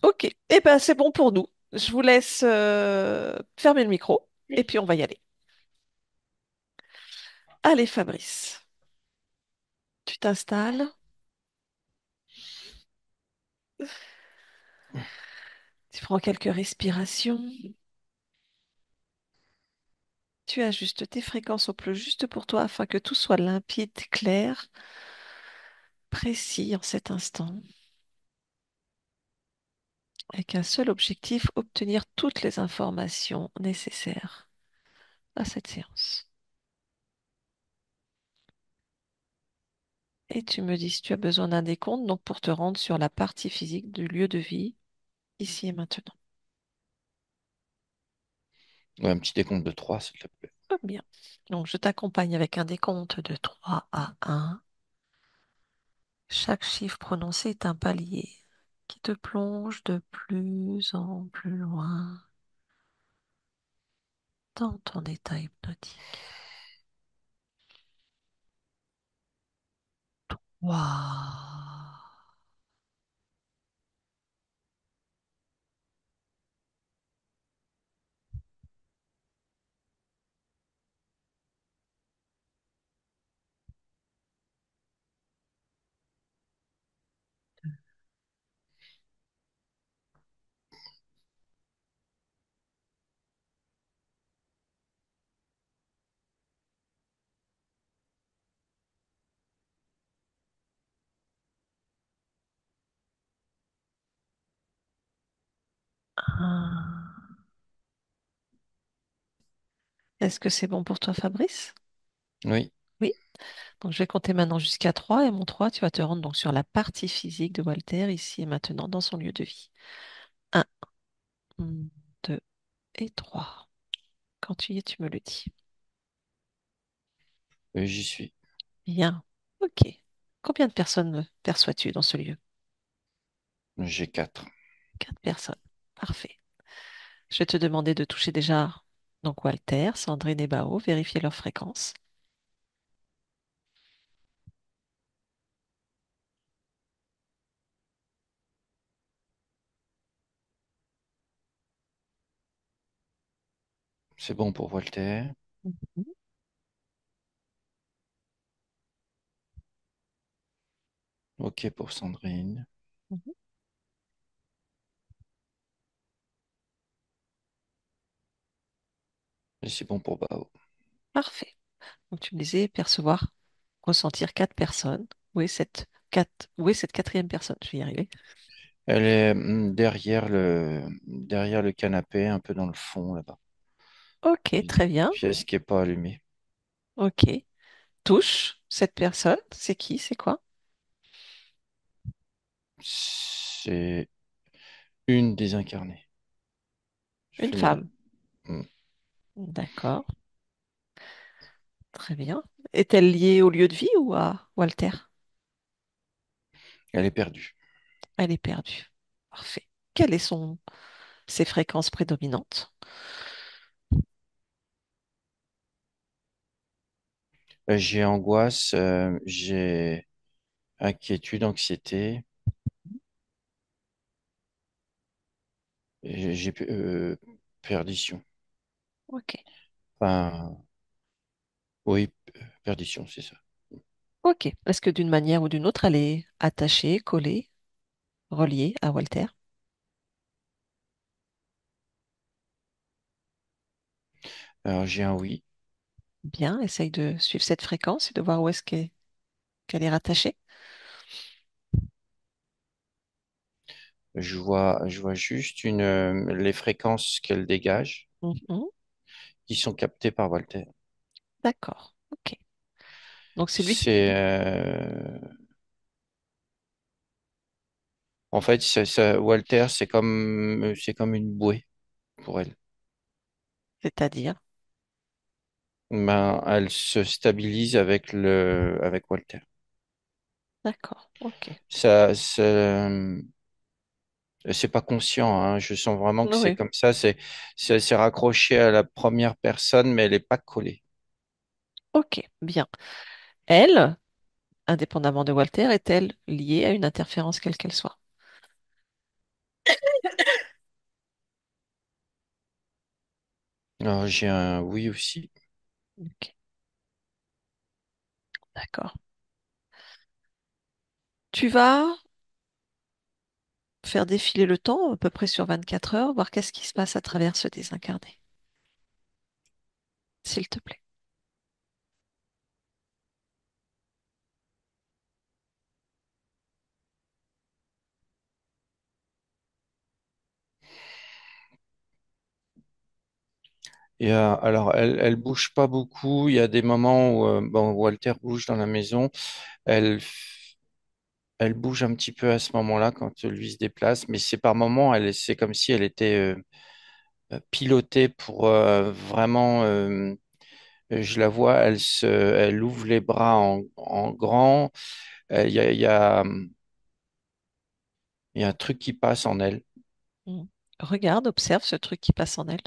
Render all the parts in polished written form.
Ok, eh ben c'est bon pour nous. Je vous laisse fermer le micro et puis on va y aller. Allez Fabrice, tu t'installes, tu prends quelques respirations, tu ajustes tes fréquences au plus juste pour toi afin que tout soit limpide, clair, précis en cet instant, avec un seul objectif, obtenir toutes les informations nécessaires à cette séance. Et tu me dis si tu as besoin d'un décompte, donc pour te rendre sur la partie physique du lieu de vie, ici et maintenant. Ouais, un petit décompte de 3, s'il te plaît. Ah, bien. Donc je t'accompagne avec un décompte de 3 à 1. Chaque chiffre prononcé est un palier qui te plonge de plus en plus loin dans ton état hypnotique. Waouh! Un. Est-ce que c'est bon pour toi, Fabrice? Oui, Oui. Donc je vais compter maintenant jusqu'à 3 et mon 3, tu vas te rendre donc sur la partie physique de Walter, ici et maintenant, dans son lieu de vie. Un, 2 et 3. Quand tu y es, tu me le dis. oui, j'y suis. Bien. Ok. Combien de personnes perçois-tu dans ce lieu? J'ai 4. 4 personnes. Parfait. Je vais te demander de toucher déjà donc Walter, Sandrine et Bao, vérifier leur fréquence. C'est bon pour Walter. Mhm, OK pour Sandrine. mhm. Et c'est bon pour Bao. Parfait. Donc tu me disais percevoir, ressentir 4 personnes. Où est cette quatrième personne? Je vais y arriver. Elle est derrière le canapé, un peu dans le fond là-bas. Ok, Une très bien. pièce qui n'est pas allumée. Ok. Touche cette personne. C'est qui? C'est quoi? C'est une désincarnée. Je Une fais le... femme. Hmm. D'accord. Très bien. Est-elle liée au lieu de vie ou à Walter? Elle est perdue. Elle est perdue. Parfait. Quelles sont ses fréquences prédominantes? J'ai angoisse, j'ai inquiétude, anxiété, et j'ai perdition. Ok. Enfin, oui, perdition, c'est ça. Ok. Est-ce que d'une manière ou d'une autre, elle est attachée, collée, reliée à Walter? Alors j'ai un oui. Bien. Essaye de suivre cette fréquence et de voir où est-ce qu'elle est rattachée. Je vois juste les fréquences qu'elle dégage Mhm. qui sont captées par Walter. D'accord. Ok. Donc c'est lui qui... C'est En fait, Walter, c'est comme une bouée pour elle. C'est-à-dire. Ben, elle se stabilise avec Walter. D'accord. Ok. C'est pas conscient, hein. Je sens vraiment que c'est Oui. comme ça. C'est raccroché à la première personne, mais elle n'est pas collée. Ok. Bien. Elle, indépendamment de Walter, est-elle liée à une interférence quelle qu'elle soit? Alors, j'ai un oui aussi. Ok, d'accord. Tu vas faire défiler le temps à peu près sur 24 heures, voir qu'est-ce qui se passe à travers ce désincarné, s'il te plaît. Alors, elle bouge pas beaucoup. Il y a des moments où bon, Walter bouge dans la maison. Elle, elle bouge un petit peu à ce moment-là quand lui se déplace, mais c'est par moments, c'est comme si elle était pilotée pour vraiment. Je la vois, elle ouvre les bras en grand. Il y a un truc qui passe en elle. Mm. Regarde, observe ce truc qui passe en elle.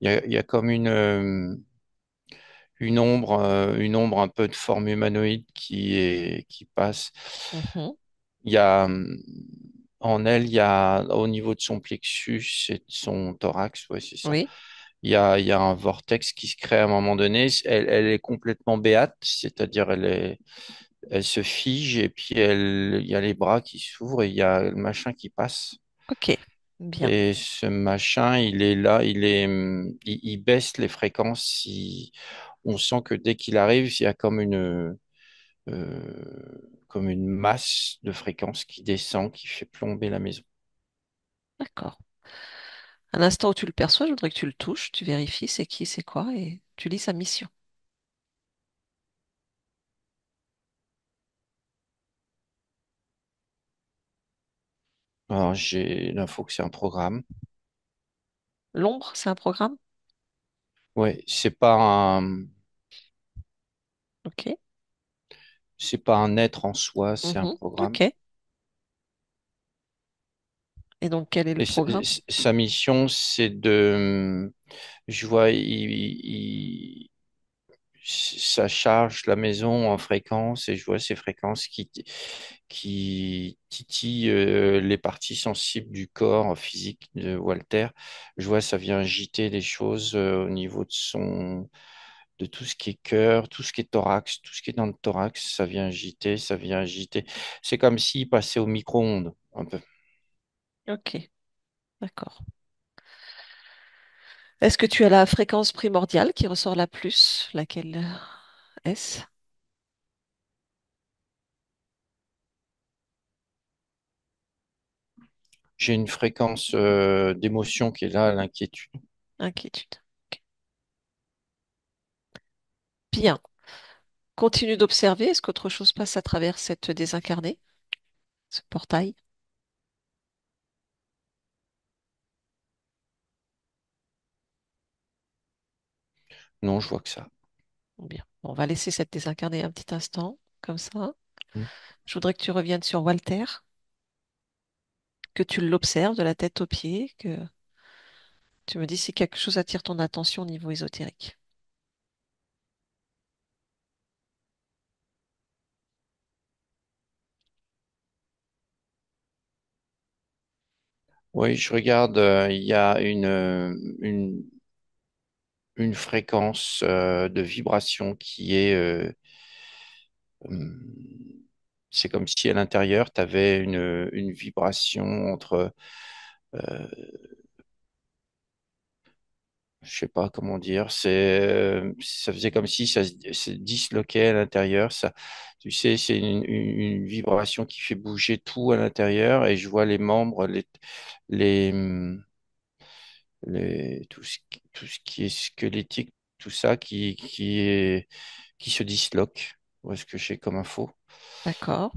Il y a comme une ombre un peu de forme humanoïde qui passe. Mhm. Il y a en elle, il y a au niveau de son plexus et de son thorax, ouais, c'est ça. Oui, Il y a un vortex qui se crée à un moment donné. Elle est complètement béate, c'est-à-dire elle se fige et puis il y a les bras qui s'ouvrent et il y a le machin qui passe. ok, bien, Et ce machin, il est là, il baisse les fréquences. On sent que dès qu'il arrive, il y a comme une masse de fréquences qui descend, qui fait plomber la maison. d'accord. À l'instant où tu le perçois, je voudrais que tu le touches, tu vérifies c'est qui, c'est quoi, et tu lis sa mission. Alors, j'ai l'info que c'est un programme. L'ombre, c'est un programme? Ouais, Ok. c'est pas un être en soi, c'est un Mhm. programme. Ok. Et donc, quel est le Et programme? sa mission, c'est de, je vois, ça charge la maison en fréquences et je vois ces fréquences qui titillent les parties sensibles du corps physique de Walter. Je vois, ça vient agiter les choses au niveau de tout ce qui est cœur, tout ce qui est thorax, tout ce qui est dans le thorax, ça vient agiter, ça vient agiter. C'est comme s'il passait au micro-ondes, un peu. Ok, d'accord. Est-ce que tu as la fréquence primordiale qui ressort la plus? Laquelle est-ce? J'ai une fréquence d'émotion qui est là, l'inquiétude. Inquiétude. Ok. Bien. Continue d'observer. Est-ce qu'autre chose passe à travers cette désincarnée, ce portail? Non, je vois que ça. Bien. On va laisser cette désincarnée un petit instant, comme ça. Hmm. Je voudrais que tu reviennes sur Walter, que tu l'observes de la tête aux pieds, que tu me dis si quelque chose attire ton attention au niveau ésotérique. Oui, je regarde, il y a une fréquence de vibration qui est... hum, c'est comme si à l'intérieur, tu avais une vibration entre... euh, je sais pas comment dire, ça faisait comme si ça se disloquait à l'intérieur. Ça, tu sais, c'est une vibration qui fait bouger tout à l'intérieur et je vois les membres, les, tout ce qui est squelettique, tout ça qui se disloque. Voilà ce que j'ai comme info. D'accord.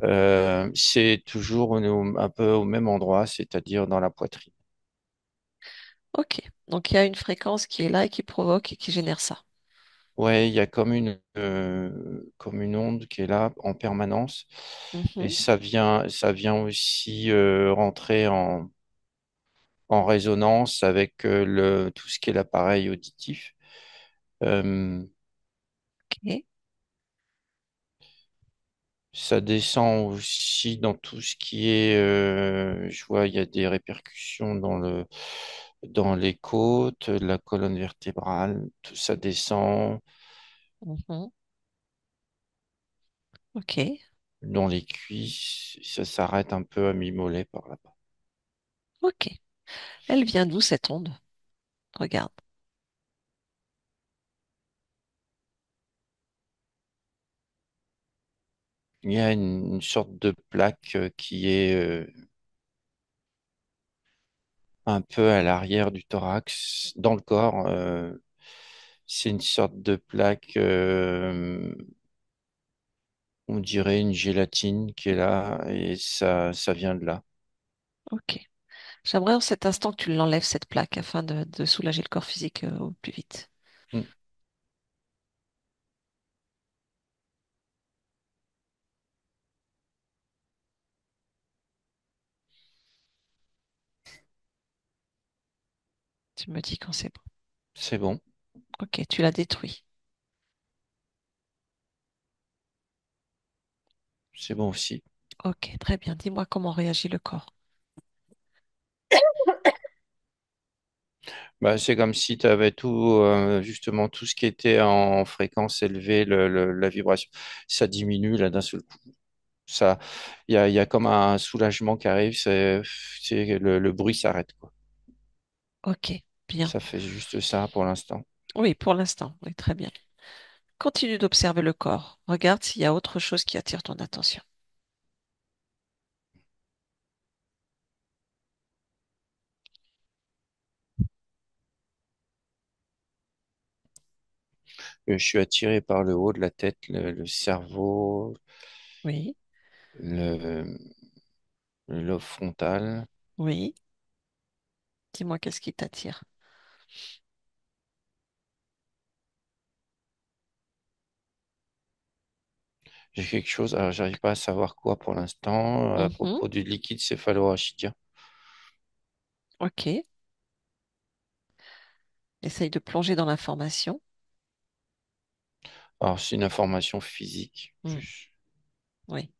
C'est toujours un peu au même endroit, c'est-à-dire dans la poitrine. Ok. Donc il y a une fréquence qui est là et qui provoque et qui génère ça. Ouais, il y a comme une onde qui est là en permanence et Mhm. ça vient aussi rentrer en résonance avec tout ce qui est l'appareil auditif. Euh, Ok. Ça descend aussi dans tout ce qui est, je vois, il y a des répercussions dans les côtes, la colonne vertébrale, tout ça descend Mhm. Ok, dans les cuisses, ça s'arrête un peu à mi-mollet par là-bas. ok. Elle vient d'où cette onde? Regarde. Il y a une sorte de plaque qui est un peu à l'arrière du thorax, dans le corps. C'est une sorte de plaque, on dirait une gélatine qui est là, et ça vient de là. Ok. J'aimerais en cet instant que tu l'enlèves, cette plaque, afin de soulager le corps physique au plus vite. Mm, Tu me dis quand c'est bon. c'est bon, Ok, tu l'as détruit. c'est bon aussi. Ok, très bien. Dis-moi comment réagit le corps. Bah, c'est comme si tu avais tout, justement, tout ce qui était en fréquence élevée, la vibration, ça diminue là d'un seul coup. Ça, il y a comme un soulagement qui arrive, le bruit s'arrête, quoi. Ok, bien. Ça fait juste ça pour l'instant. Oui, pour l'instant. Oui, très bien. Continue d'observer le corps. Regarde s'il y a autre chose qui attire ton attention. Je suis attiré par le haut de la tête, le cerveau, Oui, le, le lobe frontal. oui. Dis-moi qu'est-ce qui t'attire. J'ai quelque chose, alors j'arrive pas à savoir quoi pour l'instant, à Mhm. propos du liquide céphalorachidien. Ok. Essaye de plonger dans l'information. Alors, c'est une information physique, Hmm, plus. oui,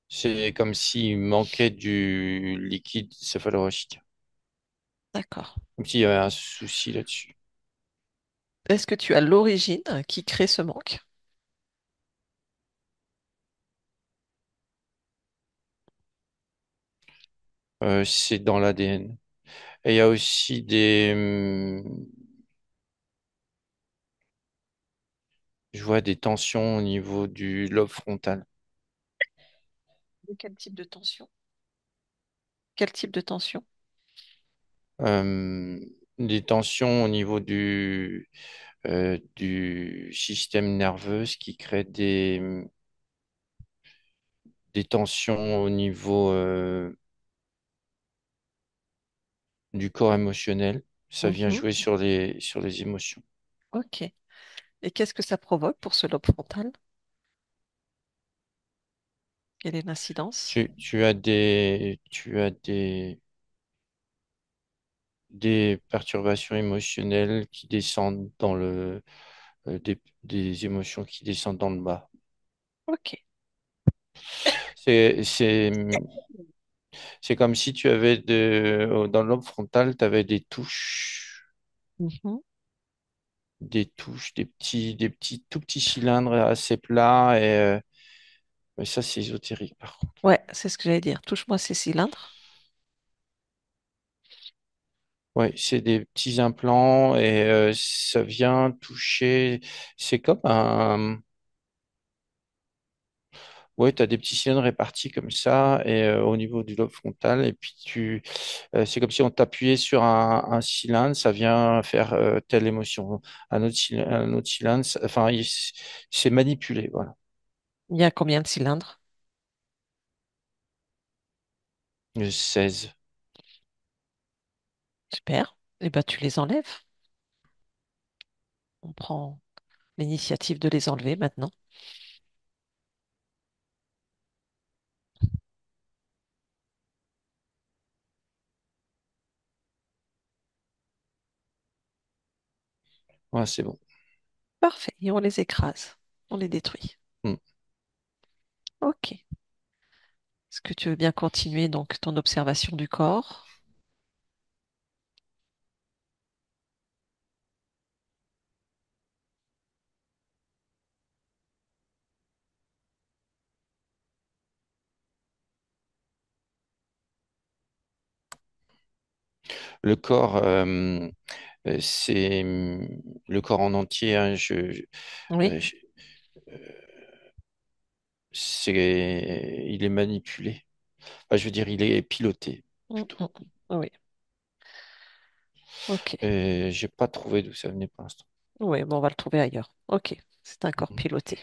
C'est comme s'il manquait du liquide céphalorachidien. d'accord. Comme s'il y avait un souci là-dessus. Est-ce que tu as l'origine qui crée ce manque? C'est dans l'ADN. Et il y a aussi je vois des tensions au niveau du lobe frontal. De quel type de tension? Quel type de tension? Euh, des tensions au niveau du système nerveux, ce qui crée des tensions au niveau du corps émotionnel. Ça vient Mhm. jouer sur les émotions. Ok. Et qu'est-ce que ça provoque pour ce lobe frontal? Quelle est l'incidence? Tu as des perturbations émotionnelles qui descendent des émotions qui descendent dans le bas. Ok. C'est, c'est, c'est comme si tu avais dans le lobe frontal, tu avais Mhm. des petits, tout petits cylindres assez plats mais ça, c'est ésotérique, par contre. Ouais, c'est ce que j'allais dire. Touche-moi ces cylindres. Ouais, c'est des petits implants et ça vient toucher. C'est comme un. Ouais, tu as des petits cylindres répartis comme ça et au niveau du lobe frontal. Et puis c'est comme si on t'appuyait sur un cylindre, ça vient faire telle émotion. Un autre cylindre, enfin, c'est manipulé, voilà. Il y a combien de cylindres? Le 16. Super. Eh ben, tu les enlèves. On prend l'initiative de les enlever maintenant. Ouais, c'est bon. Parfait. Et on les écrase. On les détruit. Hmm. Ok. Est-ce que tu veux bien continuer donc ton observation du corps? Le corps, c'est le corps en entier, hein, Oui. euh, je- il est manipulé. Enfin, je veux dire, il est piloté Mm, plutôt. mm. Oui. Ok. Et j'ai pas trouvé d'où ça venait pour l'instant. Oui, bon, on va le trouver ailleurs. Ok. C'est un corps Mhm. piloté.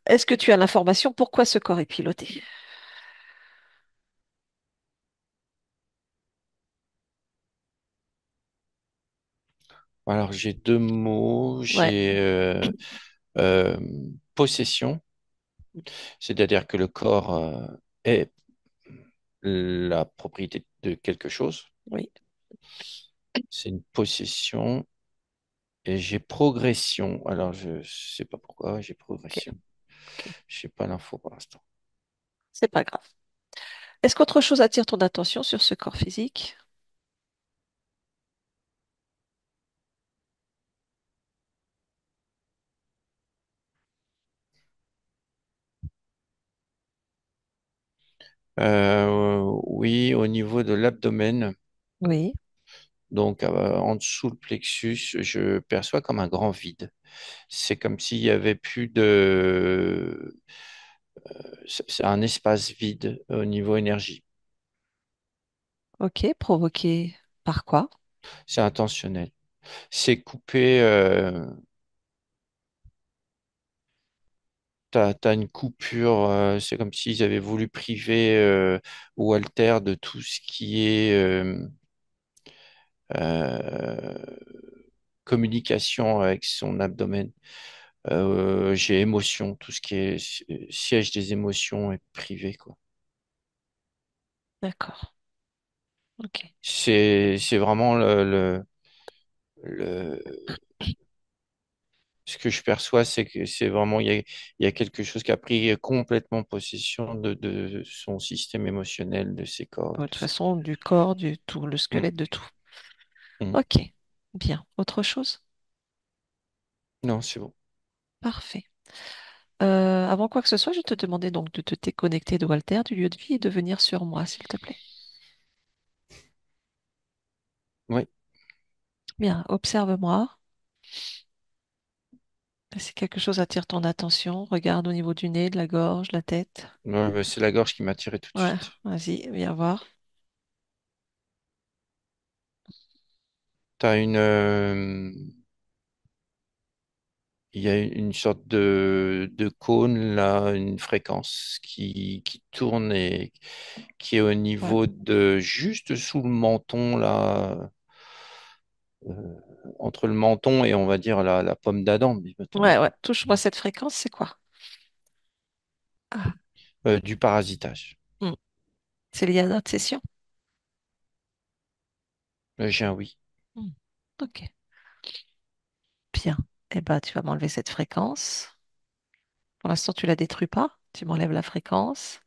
Est-ce que tu as l'information pourquoi ce corps est piloté? Alors, j'ai deux mots. Ouais. J'ai euh, possession, c'est-à-dire que le corps est la propriété de quelque chose. Oui. C'est une possession. Et j'ai progression. Alors, je sais pas pourquoi j'ai Ok. progression. Ok. Je sais pas l'info pour l'instant. C'est pas grave. Est-ce qu'autre chose attire ton attention sur ce corps physique? Oui, au niveau de l'abdomen, Oui. donc en dessous le plexus, je perçois comme un grand vide. C'est comme s'il y avait plus de... C'est un espace vide au niveau énergie. Ok. Provoqué par quoi? C'est intentionnel. C'est coupé. T'as une coupure. C'est comme s'ils avaient voulu priver Walter de tout ce qui est euh, communication avec son abdomen. J'ai émotion, tout ce qui est siège des émotions est privé, quoi. D'accord. Ok. C'est vraiment le- ce que je perçois, c'est que c'est vraiment, il y a quelque chose qui a pris complètement possession de son système émotionnel, de ses corps, Bon, de tout toute ça. façon, du corps, du tout, le Mm, squelette, de tout. mm. Ok. Bien. Autre chose? Non, c'est bon. Parfait. Avant quoi que ce soit, je te demandais donc de te déconnecter de Walter, du lieu de vie, et de venir sur moi, s'il te plaît. Oui, Bien, observe-moi. Si quelque chose attire ton attention, regarde au niveau du nez, de la gorge, la tête. ouais, bah, c'est la gorge qui m'a tiré tout de Ouais, suite. vas-y, viens voir. T'as il y a une sorte de cône là, une fréquence qui tourne et qui est au Ouais, niveau de juste sous le menton là, euh, entre le menton et on va dire la pomme d'Adam, mettons, ouais, ouais. Touche-moi cette fréquence, c'est quoi? Ah, du parasitage. hmm. C'est lié à notre session? J'ai un oui. Hmm. Ok, bien. Eh ben, tu vas m'enlever cette fréquence. Pour l'instant, tu la détruis pas. Tu m'enlèves la fréquence.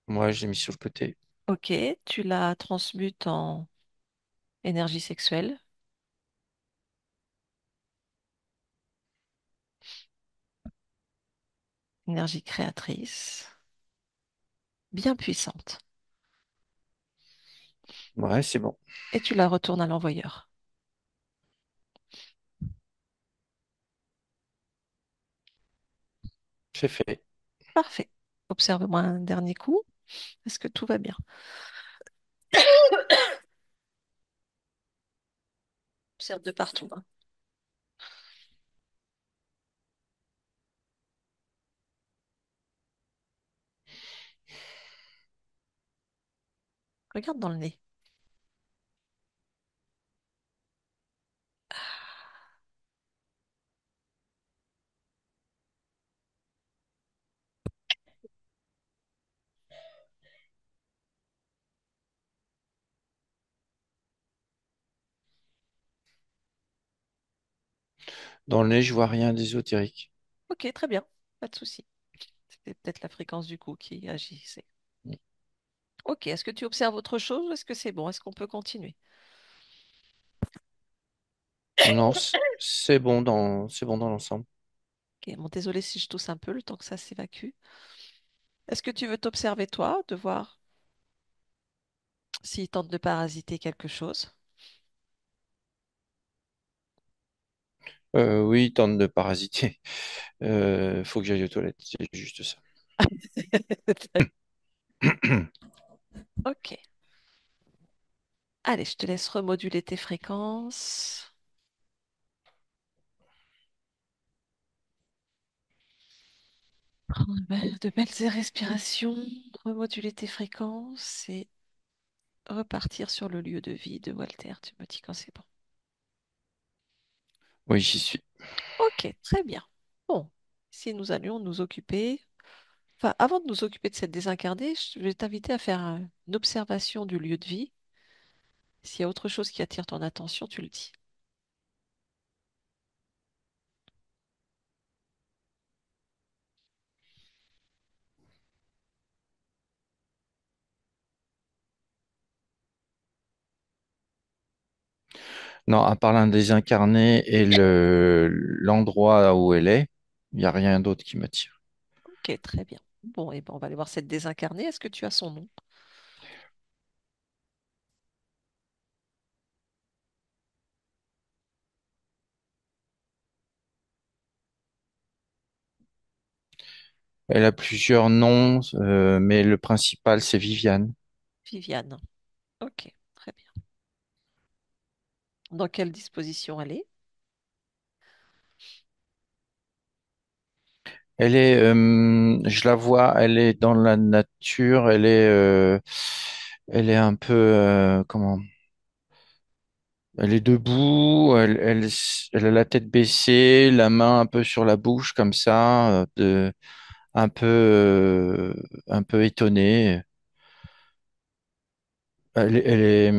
Moi, je l'ai mis sur le côté. Ok, tu la transmutes en énergie sexuelle, énergie créatrice, bien puissante. Ouais, c'est bon. Et tu la retournes à l'envoyeur. C'est fait. Parfait. Observe-moi un dernier coup. Est-ce que tout va bien? Observe de partout, hein. Regarde dans le nez. Dans le nez, je vois rien d'ésotérique. Ok, très bien, pas de souci. C'était peut-être la fréquence du coup qui agissait. Ok, est-ce que tu observes autre chose ou est-ce que c'est bon? Est-ce qu'on peut continuer? Non, c'est bon dans l'ensemble. Ok, bon, désolé si je tousse un peu le temps que ça s'évacue. Est-ce que tu veux t'observer toi, de voir s'il tente de parasiter quelque chose? Oui, tente de parasiter. Faut que j'aille aux toilettes, c'est juste ça. Ok. Allez, je te laisse remoduler tes fréquences. Prends de belles respirations, remoduler tes fréquences et repartir sur le lieu de vie de Walter. Tu me dis quand c'est bon. Oui, j'y suis. Ok, très bien. Bon, si nous allions nous occuper, enfin, avant de nous occuper de cette désincarnée, je vais t'inviter à faire une observation du lieu de vie. S'il y a autre chose qui attire ton attention, tu le dis. Non, à part l'un désincarné et l'endroit où elle est, il n'y a rien d'autre qui m'attire. Ok, très bien. Bon, et ben, on va aller voir cette désincarnée. Est-ce que tu as son nom? Elle a plusieurs noms, mais le principal, c'est Viviane. Viviane. Ok, très bien. Dans quelle disposition elle est? Je la vois, elle est dans la nature, elle est un peu, comment, elle est debout, elle a la tête baissée, la main un peu sur la bouche comme ça, un peu étonnée. Elle est,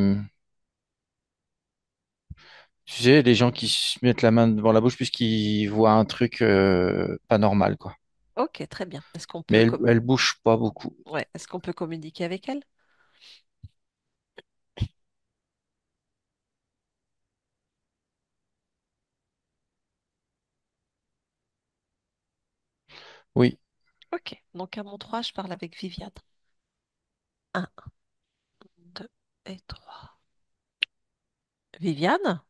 tu sais, les gens qui se mettent la main devant la bouche puisqu'ils voient un truc pas normal, quoi. Ok, très bien. Mais elle bouge pas beaucoup. Ouais, est-ce qu'on peut communiquer avec elle? Oui, Ok, donc à mon 3, je parle avec Viviane. Un, 2 et 3. Viviane?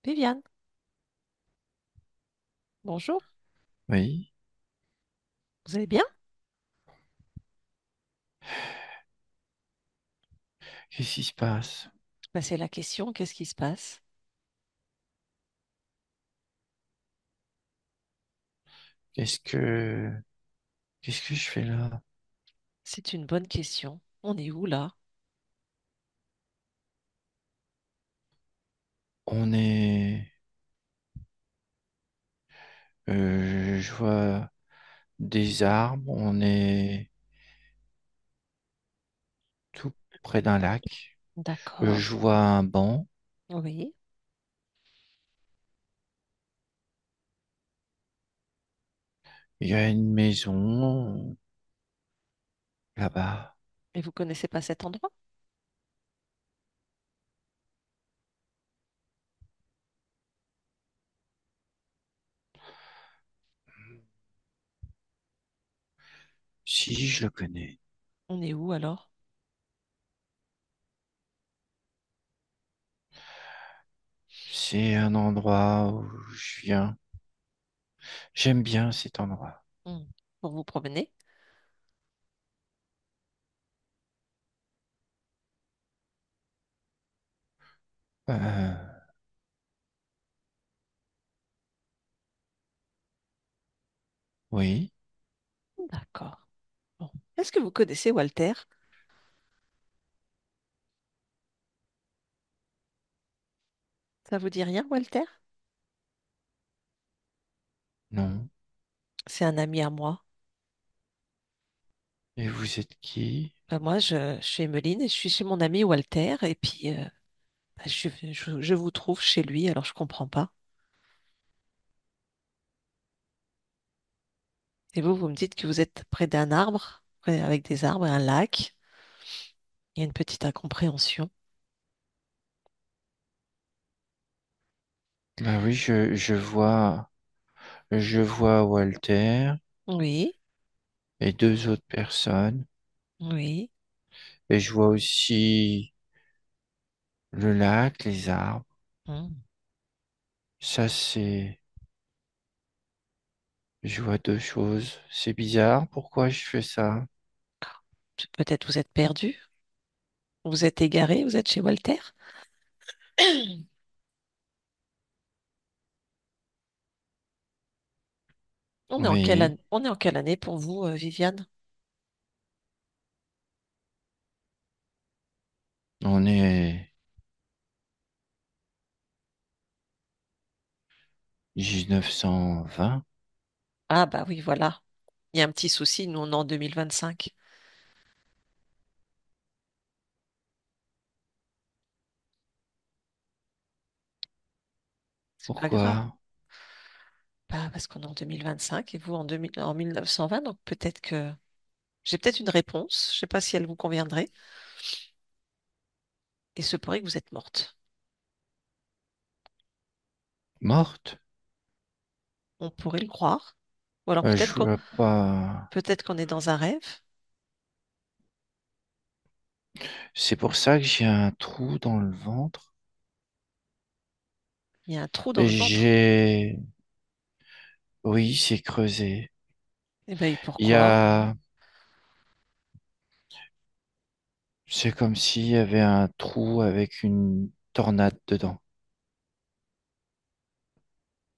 Viviane, bonjour, oui. vous allez bien? Qu'est-ce qui se passe? Bah, c'est la question, qu'est-ce qui se passe? Qu'est-ce que, qu'est-ce que je fais là? C'est une bonne question. On est où là? On est, je vois des arbres, on est tout près d'un lac. D'accord, Je vois un banc, oui. il y a une maison là-bas. Et vous connaissez pas cet endroit? Si, je le connais. On est où alors? C'est un endroit où je viens. J'aime bien cet endroit. Hmm. Pour vous promener? Euh, oui, D'accord. Bon. Est-ce que vous connaissez Walter? Ça vous dit rien, Walter? non. C'est un ami à moi. Et vous êtes qui? Moi, je suis Emeline et je suis chez mon ami Walter. Et puis, Bah, je vous trouve chez lui, alors je comprends pas. Et vous, vous me dites que vous êtes près d'un arbre, avec des arbres et un lac. Il y a une petite incompréhension. Bah oui, je vois Walter Oui, et deux autres personnes. oui. Et je vois aussi le lac, les arbres. Hmm. Ça, c'est... Je vois deux choses. C'est bizarre. Pourquoi je fais ça? Peut-être vous êtes perdu, vous êtes égaré, vous êtes chez Walter. Oui, On est en quelle année pour vous, Viviane? on est 1920. Ah bah oui, voilà. Il y a un petit souci, nous on est en 2025. C'est pas grave. Pourquoi? Bah, parce qu'on est en 2025 et vous en 1920, donc peut-être que j'ai peut-être une réponse. Je sais pas si elle vous conviendrait. Il se pourrait que vous êtes morte. Morte? On pourrait le croire. Ou alors Je vois pas. peut-être qu'on est dans un rêve. C'est pour ça que j'ai un trou dans le ventre. Il y a un trou dans Et le ventre. j'ai... Oui, c'est creusé. Eh ben, Il y pourquoi? a... C'est comme s'il y avait un trou avec une tornade dedans.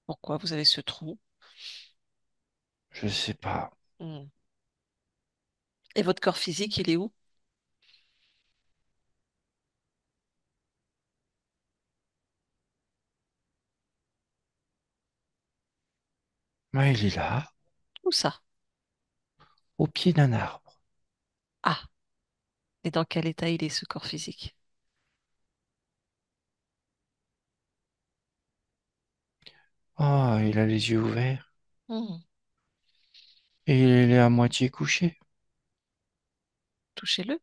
Pourquoi vous avez ce trou? Je sais pas. Hmm. Et votre corps physique, il est où? Ouais, il est là, Où ça? au pied d'un arbre. Ah, et dans quel état il est, ce corps physique? Oh, il a les yeux ouverts. Hmm. Et il est à moitié couché. Touchez-le.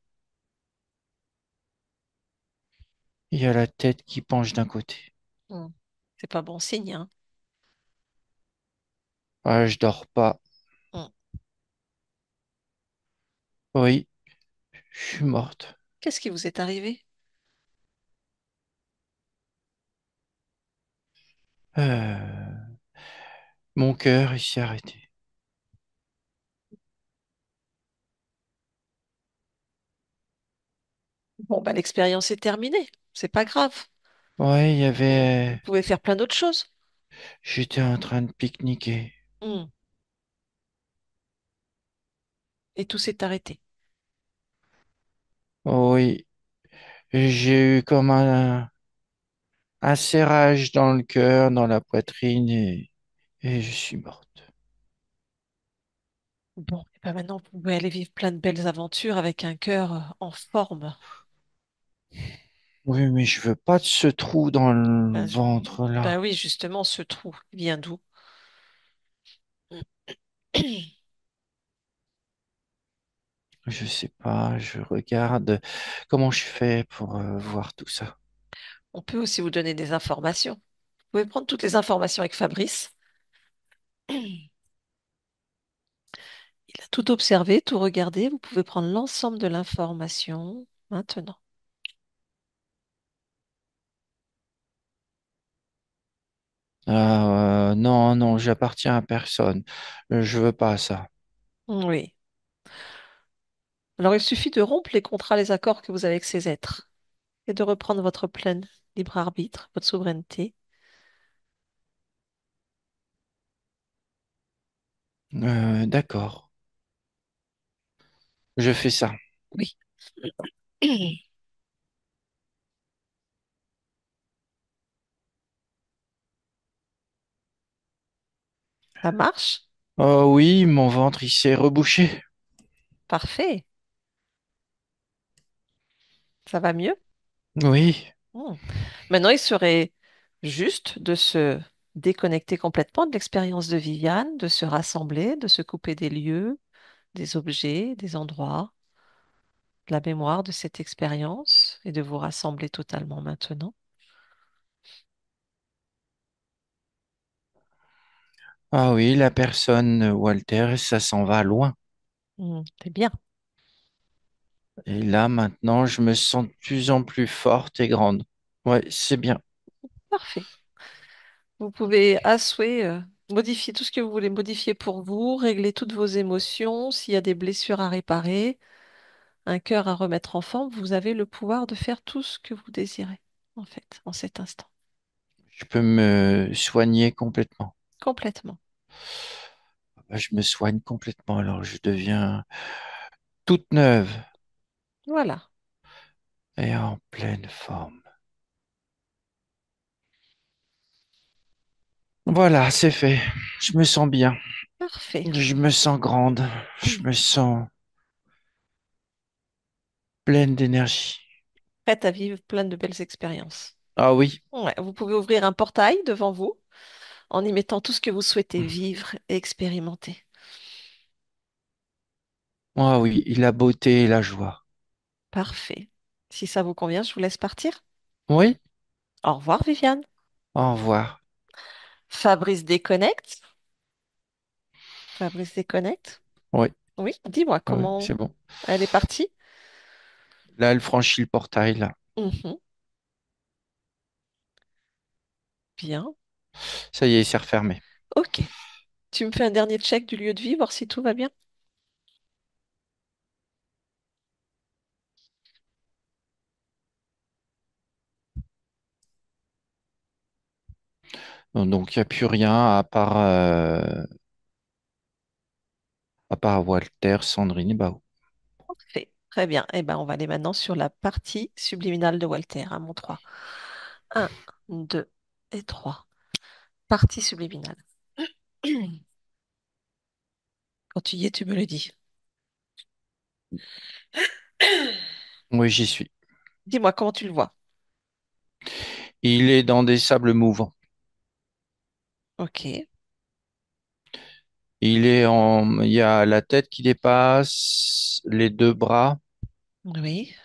Il a la tête qui penche d'un côté. Hmm. C'est pas bon signe, hein? Ah, je dors pas. Hmm. Oui, je suis morte. Qu'est-ce qui vous est arrivé? Euh, Mon cœur, il s'est arrêté. Bon, bah, l'expérience est terminée. C'est pas grave. Ouais, il y Vous avait... pouvez faire plein d'autres choses. J'étais en train de pique-niquer. Hmm. Et tout s'est arrêté. Oh oui, j'ai eu comme un serrage dans le cœur, dans la poitrine et je suis morte. Bon, et ben maintenant, vous pouvez aller vivre plein de belles aventures avec un cœur en forme. Oui, mais je veux pas de ce trou dans le Ben, ventre ben là. oui, justement, ce trou, il vient d'où? Je sais pas, je regarde comment je fais pour voir tout ça. On peut aussi vous donner des informations. Vous pouvez prendre toutes les informations avec Fabrice. Il a tout observé, tout regardé. Vous pouvez prendre l'ensemble de l'information maintenant. Non, non, j'appartiens à personne. Je veux pas ça. Oui. Alors, il suffit de rompre les contrats, les accords que vous avez avec ces êtres et de reprendre votre plein libre arbitre, votre souveraineté. D'accord, je fais ça. Oui. Ça marche? Oh oui, mon ventre, il s'est rebouché. Parfait. Ça va mieux? Oui, Hmm. Maintenant, il serait juste de se déconnecter complètement de l'expérience de Viviane, de se rassembler, de se couper des lieux, des objets, des endroits, de la mémoire de cette expérience et de vous rassembler totalement maintenant. Ah oui, la personne, Walter, ça s'en va loin. C'est bien. Et là, maintenant, je me sens de plus en plus forte et grande. Ouais, c'est bien. Parfait. Vous pouvez à souhait modifier tout ce que vous voulez modifier pour vous, régler toutes vos émotions, s'il y a des blessures à réparer, un cœur à remettre en forme, vous avez le pouvoir de faire tout ce que vous désirez, en fait, en cet instant. Je peux me soigner complètement. Complètement. Je me soigne complètement, alors je deviens toute neuve Voilà. et en pleine forme. Voilà, c'est fait. Je me sens bien. Parfait. Je me sens grande. Je me sens pleine d'énergie. Prête à vivre plein de belles expériences. Ah oui, Ouais, vous pouvez ouvrir un portail devant vous en y mettant tout ce que vous souhaitez vivre et expérimenter. ah oui, la beauté et la joie. Parfait. Si ça vous convient, je vous laisse partir. Oui, Au revoir, Viviane. au revoir. Fabrice déconnecte. Fabrice déconnecte. Oui, Oui, dis-moi oui, comment c'est bon. elle est partie. Là, elle franchit le portail, là. Mhm. Bien. Ça y est, c'est refermé. Ok. Tu me fais un dernier check du lieu de vie, voir si tout va bien? Donc, il n'y a plus rien à part Walter, Sandrine et Bao. Parfait. Très bien. Eh ben, on va aller maintenant sur la partie subliminale de Walter, à mon 3. Un, 2 et 3. Partie subliminale. Quand tu y es, tu me le dis. Oui, j'y suis. Dis-moi comment tu le vois. Il est dans des sables mouvants. Ok. Il y a la tête qui dépasse, les deux bras. Oui.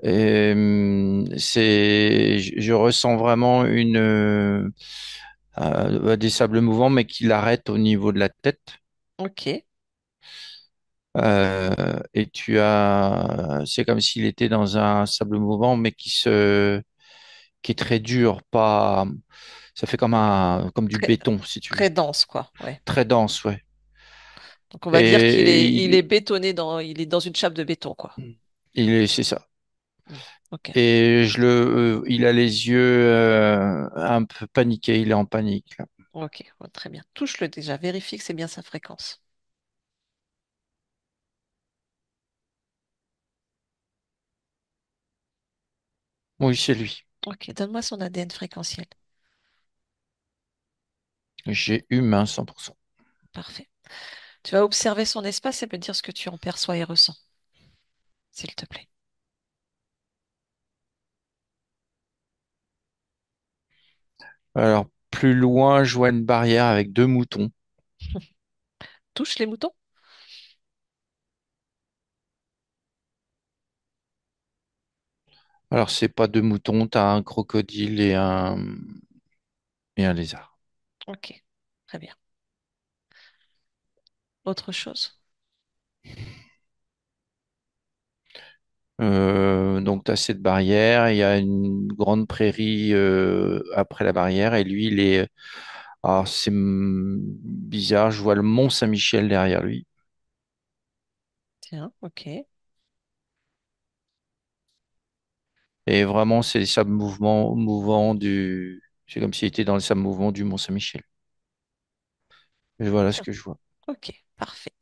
Je ressens vraiment des sables mouvants, mais qui l'arrêtent au niveau de la tête. Ok. Et c'est comme s'il était dans un sable mouvant, mais qui est très dur, pas, ça fait comme du Très, béton, si tu veux. très dense, quoi. Ouais. Très dense, ouais. Donc on va dire il Et est bétonné il est dans une chape de béton, quoi. c'est ça. Hmm. Ok. Et il a les yeux un peu paniqués, il est en panique, là. Ok. Ouais, très bien. Touche-le déjà. Vérifie que c'est bien sa fréquence. Oui, c'est lui. Ok. Donne-moi son ADN fréquentiel. J'ai humain 100%. Parfait. Tu vas observer son espace et me dire ce que tu en perçois et ressens, s'il te plaît. Alors, plus loin, je vois une barrière avec deux moutons. Touche les moutons? Alors, c'est pas deux moutons, t'as un crocodile et un lézard. Ok. Très bien. Autre chose? Donc, tu as cette barrière, il y a une grande prairie après la barrière, et lui, alors, c'est bizarre, je vois le Mont Saint-Michel derrière lui. Tiens, ok. Et vraiment, c'est les sables mouvants C'est comme s'il était dans les sables mouvants du Mont Saint-Michel. Et voilà ce Bien. que je vois. Ok, parfait.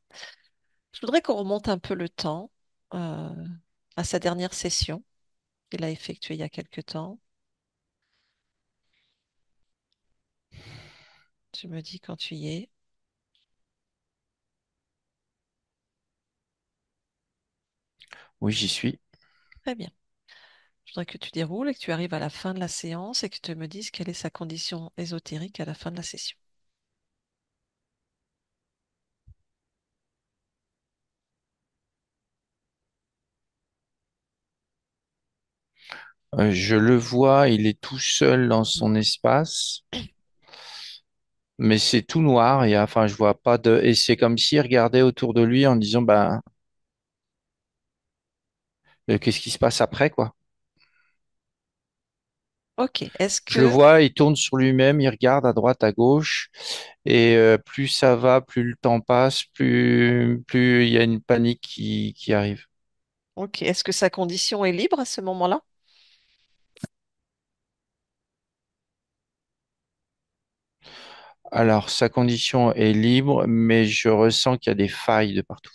Je voudrais qu'on remonte un peu le temps euh, à sa dernière session qu'il a effectuée il y a quelque temps. Tu me dis quand tu y es. Oui, j'y suis. Très bien. Je voudrais que tu déroules et que tu arrives à la fin de la séance et que tu me dises quelle est sa condition ésotérique à la fin de la session. Je le vois, il est tout seul dans Mm. son espace, mais c'est tout noir. Enfin, je vois pas de. Et c'est comme s'il regardait autour de lui en disant, ben, qu'est-ce qui se passe après, quoi. Ok. Est-ce Je le que... vois, il tourne sur lui-même, il regarde à droite, à gauche, et plus ça va, plus le temps passe, plus il y a une panique qui arrive. Ok. Est-ce que sa condition est libre à ce moment-là? Alors, sa condition est libre, mais je ressens qu'il y a des failles de partout.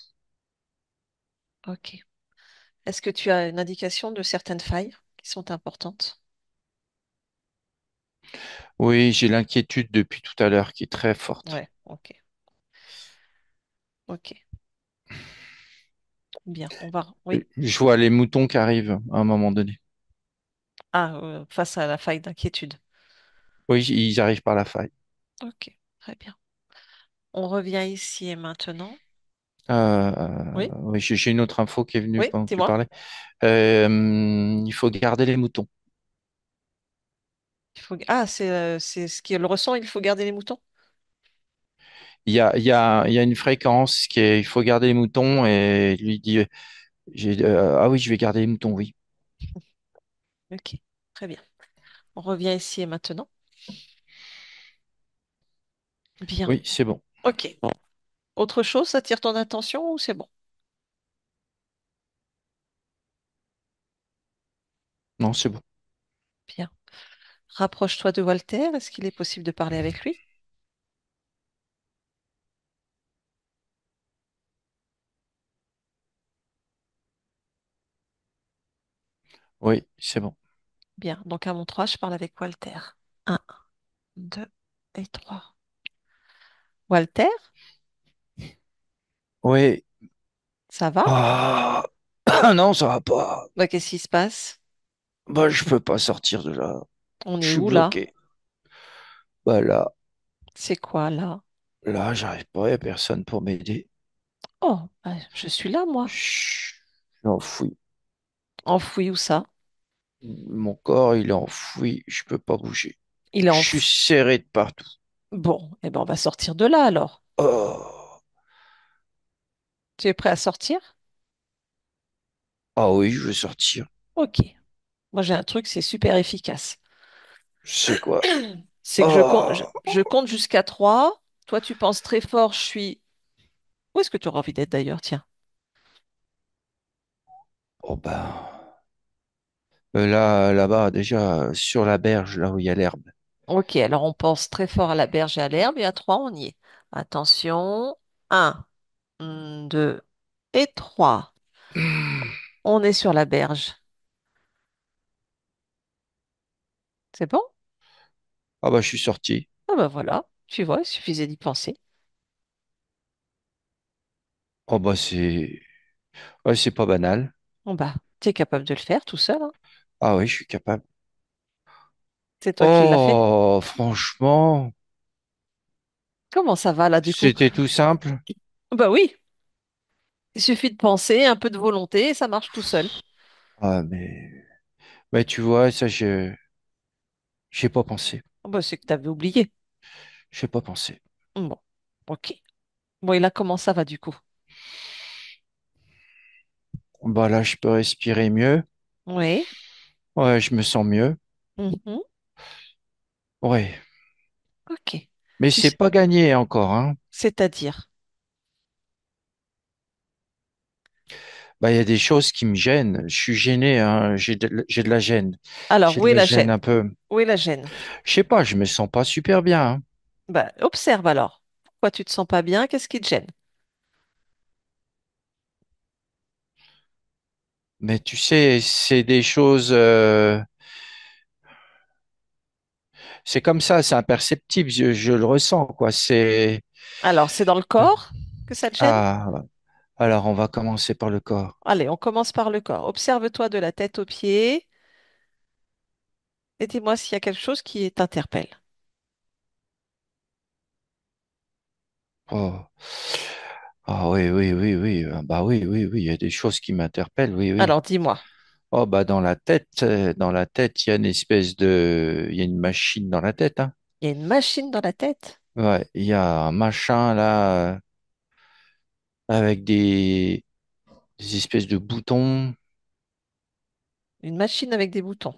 Ok. Est-ce que tu as une indication de certaines failles qui sont importantes? Oui, j'ai l'inquiétude depuis tout à l'heure qui est très forte. Ouais. Ok. Ok. Bien. On va... Oui. Je vois les moutons qui arrivent à un moment donné. Ah, face à la faille d'inquiétude. Oui, ils arrivent par la faille. Ok. Très bien. On revient ici et maintenant. Oui. Oui, j'ai une autre info qui est venue Oui. pendant que tu Dis-moi. parlais. Il faut garder les moutons. Ah, c'est ce qu'il ressent, il faut garder les moutons? Il y a une fréquence qui est, il faut garder les moutons et lui dit, ah oui, je vais garder les moutons, oui. Ok, très bien. On revient ici et maintenant. Bien. Oui, c'est bon. Ok. Autre chose, ça attire ton attention ou c'est bon? Non, c'est bon. Bien. Rapproche-toi de Walter. Est-ce qu'il est possible de parler avec lui? Oui, c'est bon. Bien. Donc à mon 3, je parle avec Walter. Un, 2 et 3. Walter, Oui. ça va? Ah, non, ça va pas. Bah, qu'est-ce qui se passe? Bah, je peux pas sortir de là. On Je est suis où là? bloqué. Bah C'est quoi là? là, j'arrive pas, il y a personne pour m'aider. Oh, bah, je suis là, moi. Je suis enfoui. Enfoui où ça? Mon corps, il est enfoui. Je peux pas bouger. Il est Je suis enfoui. serré de partout. Bon, eh ben on va sortir de là alors. Oh. Tu es prêt à sortir? Ah oui, je veux sortir. Ok. Moi j'ai un truc, c'est super efficace. C'est quoi? C'est que Oh. je compte jusqu'à 3. Toi, tu penses très fort, je suis... Où est-ce que tu auras envie d'être d'ailleurs? Tiens. Oh ben. Là, là-bas, déjà, sur la berge, là où il y a l'herbe. Ok, alors on pense très fort à la berge et à l'herbe et à 3, on y est. Attention. Un, 2 et 3. On est sur la berge. C'est bon? Ah bah, je suis sorti. Ah ben voilà, tu vois, il suffisait d'y penser. Oh bah, c'est... Ouais, c'est pas banal. Bon bah, tu es capable de le faire tout seul, hein. Ah oui, je suis capable. C'est toi qui l'as fait. Oh, franchement, Comment ça va là du coup? c'était tout simple. Bah oui, il suffit de penser, un peu de volonté et ça marche tout seul. Ah, mais tu vois, ça, j'ai pas pensé. Ah bah, c'est que tu avais oublié. J'ai pas pensé. Bon, ok. Bon, et là, comment ça va du coup? Bah là, je peux respirer mieux. Oui. Ouais, je me sens mieux. Mhm. Ouais. Ok. Mais Tu c'est sais- pas gagné encore, hein. C'est-à-dire. Bah, il y a des choses qui me gênent. Je suis gêné, hein. J'ai de la gêne. Alors, J'ai où de est la la gêne gêne? un peu. Où est la gêne? Je sais pas, je me sens pas super bien, hein. Bah, observe alors. Pourquoi tu te sens pas bien? Qu'est-ce qui te gêne? Mais tu sais, c'est des choses, c'est comme ça, c'est imperceptible. Je le ressens, quoi. C'est, Alors, c'est dans le corps que ça te gêne? ah, alors on va commencer par le corps. Allez, on commence par le corps. Observe-toi de la tête aux pieds. Et dis-moi s'il y a quelque chose qui t'interpelle. Oh. Ah oui, oui, oui, oui. Ah, bah oui, oui, oui. Il y a des choses qui m'interpellent, oui, oui. Alors dis-moi, Oh bah dans la tête, il y a une espèce il y a une machine dans la tête, hein. il y a une machine dans la tête? Ouais, il y a un machin là avec des espèces de boutons. Une machine avec des boutons.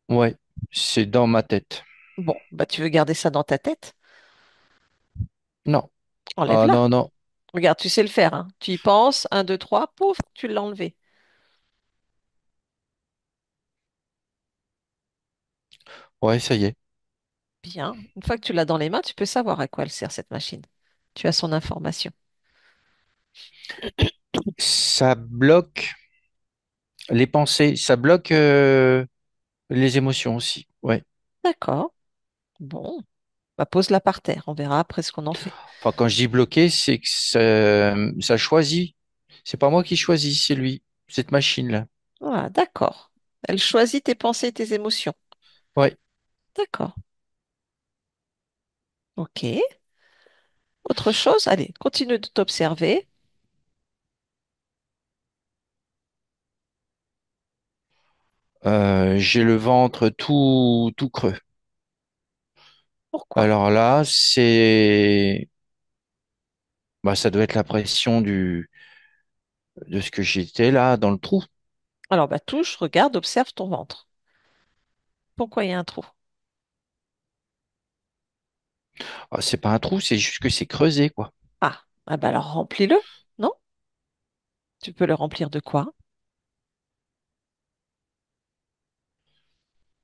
Ouais, c'est dans ma tête. Bon, bah tu veux garder ça dans ta tête? Non, ah Enlève-la. non, non. Regarde, tu sais le faire, hein. Tu y penses, un, deux, trois, pouf, tu l'as enlevé. Ouais, ça y est. Bien. Une fois que tu l'as dans les mains, tu peux savoir à quoi elle sert cette machine. Tu as son information. Ça bloque les pensées, ça bloque les émotions aussi. Ouais. D'accord. Bon, bah pose-la par terre. On verra après ce qu'on en fait. Enfin, quand je dis bloqué, c'est que ça choisit. C'est pas moi qui choisis, c'est lui, cette machine-là. Voilà, d'accord. Elle choisit tes pensées et tes émotions. Ouais. D'accord. Ok. Autre chose? Allez, continue de t'observer. J'ai le ventre tout creux. Pourquoi? Alors là, bah, ça doit être la pression de ce que j'étais là dans le trou. Alors, bah touche, regarde, observe ton ventre. Pourquoi il y a un trou? Ah, c'est pas un trou, c'est juste que c'est creusé, quoi. Ah bah alors remplis-le. Non? Tu peux le remplir de quoi?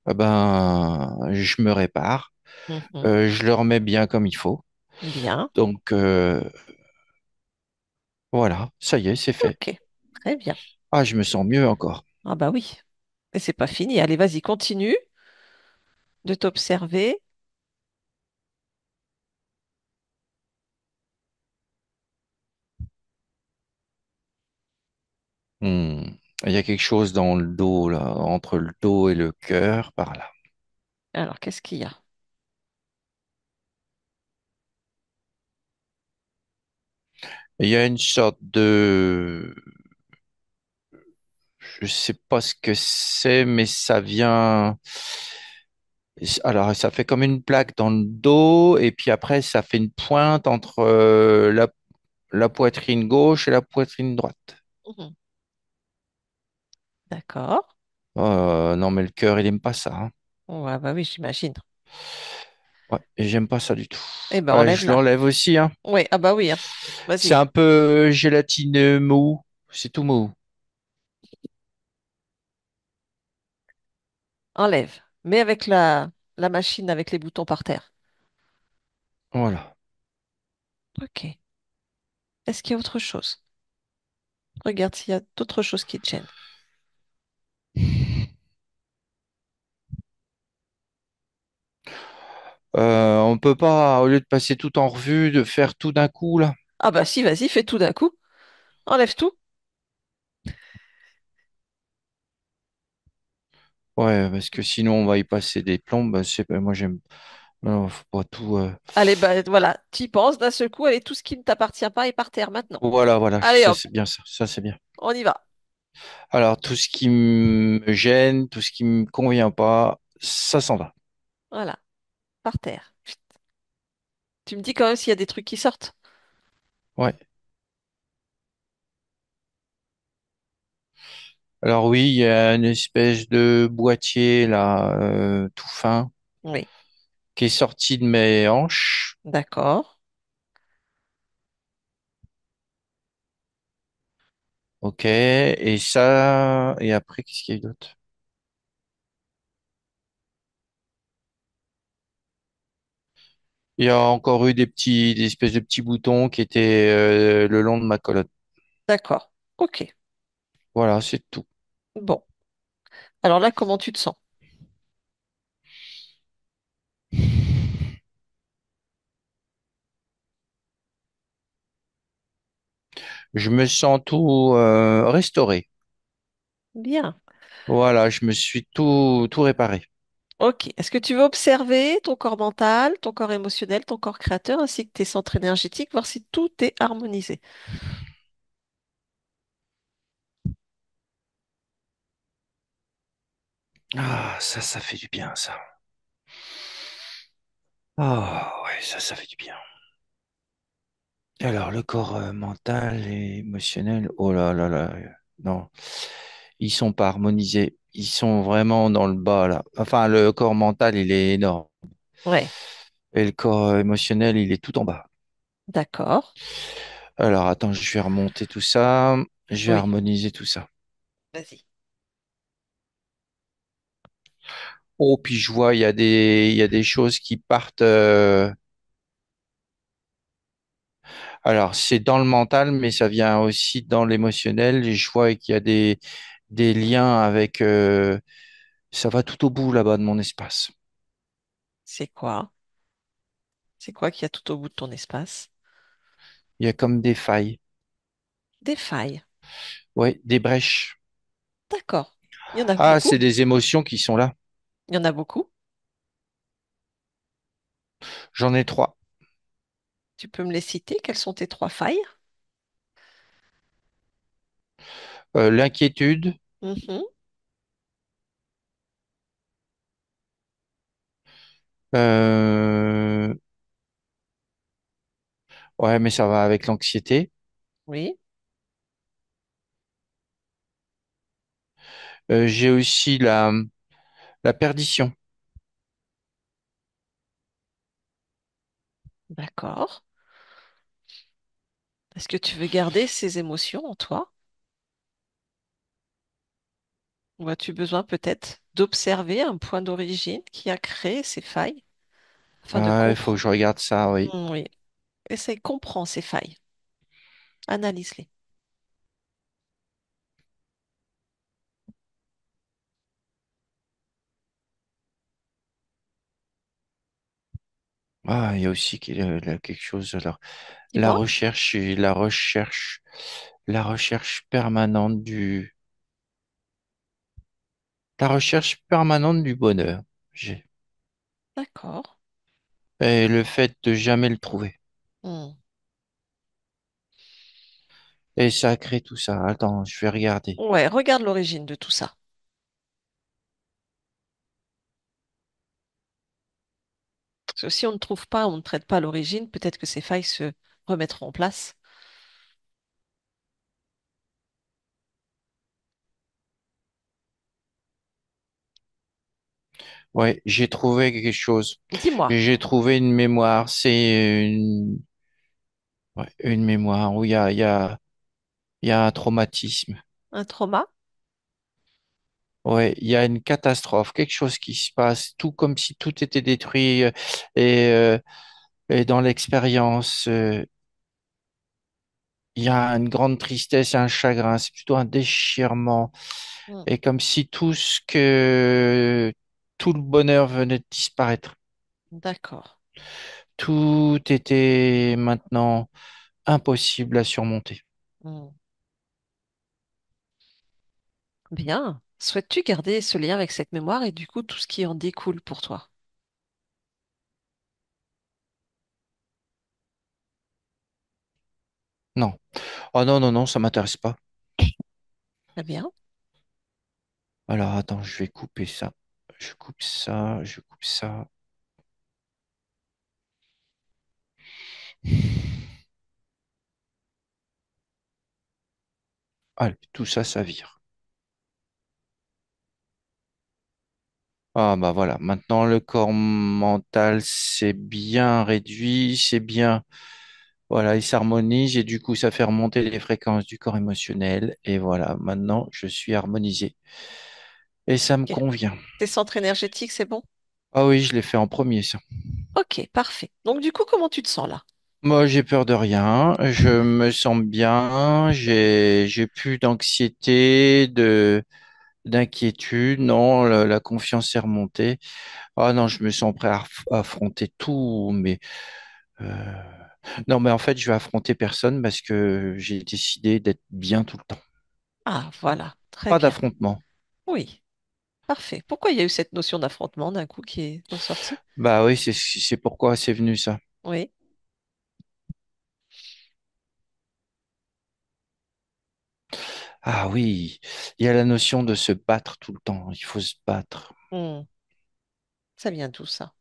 Ah ben, je me répare, Mhm. je le remets bien comme il faut. Bien. Donc voilà, ça y est, c'est fait. Ok. Très bien. Ah, je me sens mieux encore. Ah bah oui. Et c'est pas fini. Allez, vas-y, continue de t'observer. Hmm. Il y a quelque chose dans le dos, là, entre le dos et le cœur, par là. Alors, qu'est-ce qu'il y a? Il y a une sorte je sais pas ce que c'est, mais ça vient. Alors, ça fait comme une plaque dans le dos, et puis après, ça fait une pointe entre la poitrine gauche et la poitrine droite. Mhm. D'accord. Non, mais le cœur, il aime pas ça, hein. Ouais, bah oui, j'imagine. Ouais, et j'aime pas ça du tout. Eh ben, Ouais, je enlève-la. l'enlève aussi, hein. Oui, ah bah oui, hein. C'est Vas-y, un peu gélatineux mou. C'est tout mou. enlève. Mets avec la machine avec les boutons par terre. Voilà. Ok. Est-ce qu'il y a autre chose? Regarde s'il y a d'autres choses qui te gênent. On peut pas, au lieu de passer tout en revue, de faire tout d'un coup, là. Ah bah si, vas-y, fais tout d'un coup. Enlève tout. Ouais, parce que sinon, on va y passer des plombes. Moi, j'aime. Non, faut pas tout. Allez, bah voilà, t'y penses d'un seul coup. Allez, tout ce qui ne t'appartient pas est par terre maintenant. Voilà, voilà, Allez ça hop, c'est bien ça. Ça c'est bien. on y va. Alors, tout ce qui me gêne, tout ce qui me convient pas, ça s'en va. Voilà, par terre. Chut. Tu me dis quand même s'il y a des trucs qui sortent. Ouais. Alors oui, il y a une espèce de boîtier là, tout fin, Oui, qui est sorti de mes hanches. d'accord. Ok. Et ça, et après, qu'est-ce qu'il y a eu d'autre? Il y a encore eu des espèces de petits boutons qui étaient le long de ma colonne. D'accord. Ok. Voilà, c'est tout. Bon. Alors là, comment tu te sens? Je me sens tout restauré. Bien. Voilà, je me suis tout réparé. Ok. Est-ce que tu veux observer ton corps mental, ton corps émotionnel, ton corps créateur, ainsi que tes centres énergétiques, voir si tout est harmonisé? Ah, ça fait du bien, ça. Ah, ouais, ça fait du bien. Alors, le corps mental et émotionnel, oh là là là, non, ils sont pas harmonisés. Ils sont vraiment dans le bas, là. Enfin, le corps mental, il est énorme. Ouais. Et le corps émotionnel, il est tout en bas. D'accord. Alors, attends, je vais remonter tout ça. Je vais Oui. harmoniser tout ça. Vas-y. Oh, puis je vois, il y a des choses qui partent. Alors, c'est dans le mental, mais ça vient aussi dans l'émotionnel. Et je vois qu'il y a des liens avec. Ça va tout au bout là-bas de mon espace. C'est quoi? C'est quoi qu'il y a tout au bout de ton espace? Il y a comme des failles. Des failles. Ouais, des brèches. D'accord. Il y en a Ah, beaucoup? c'est des émotions qui sont là. Il y en a beaucoup? J'en ai trois. Tu peux me les citer? Quelles sont tes trois failles? L'inquiétude. Mhm. euh, Ouais, mais ça va avec l'anxiété. Oui. J'ai aussi la perdition. D'accord. Est-ce que tu veux garder ces émotions en toi? Ou as-tu besoin peut-être d'observer un point d'origine qui a créé ces failles afin de Ah, il faut que comprendre? je regarde ça, oui. Oui. Essaye, comprends ces failles. Analyse-les. Ah, il y a aussi quelque chose. Alors, Dis-moi. la recherche permanente la recherche permanente du bonheur. J'ai. D'accord. Et le fait de jamais le trouver. Hmm. Et ça crée tout ça. Attends, je vais regarder. Ouais, regarde l'origine de tout ça. Parce que si on ne trouve pas, on ne traite pas l'origine, peut-être que ces failles se remettront en place. Ouais, j'ai trouvé quelque chose. Dis-moi, J'ai trouvé une mémoire. Ouais, une mémoire où il y a un traumatisme. un trauma? Ouais, il y a une catastrophe, quelque chose qui se passe, tout comme si tout était détruit. Et, euh, et dans l'expérience, il y a une grande tristesse et un chagrin. C'est plutôt un déchirement. Hmm. Et comme si tout le bonheur venait de disparaître. D'accord. Tout était maintenant impossible à surmonter. Hmm. Bien. Souhaites-tu garder ce lien avec cette mémoire et du coup tout ce qui en découle pour toi? Non. Oh non, non, non, ça m'intéresse pas. Très bien. Alors attends, je vais couper ça. Je coupe ça, je coupe ça. Allez, tout ça, ça vire. Ah bah voilà, maintenant le corps mental, c'est bien réduit, c'est bien, voilà, il s'harmonise et du coup ça fait remonter les fréquences du corps émotionnel et voilà, maintenant je suis harmonisé et ça me Ok. convient. Tes centres énergétiques, c'est bon? Ah oui, je l'ai fait en premier ça. Ok, parfait. Donc du coup, comment tu te sens là? Moi, j'ai peur de rien, je me sens bien, j'ai plus d'anxiété, d'inquiétude, non, la confiance est remontée. Ah non, je me sens prêt à affronter tout, mais euh, non, mais en fait, je vais affronter personne parce que j'ai décidé d'être bien tout le temps. Ah, voilà. Très Pas bien. d'affrontement. Oui, parfait. Pourquoi il y a eu cette notion d'affrontement d'un coup qui est ressortie? Bah oui, c'est pourquoi c'est venu ça. Oui, Ah oui, il y a la notion de se battre tout le temps. Il faut se battre. hmm, ça vient d'où ça?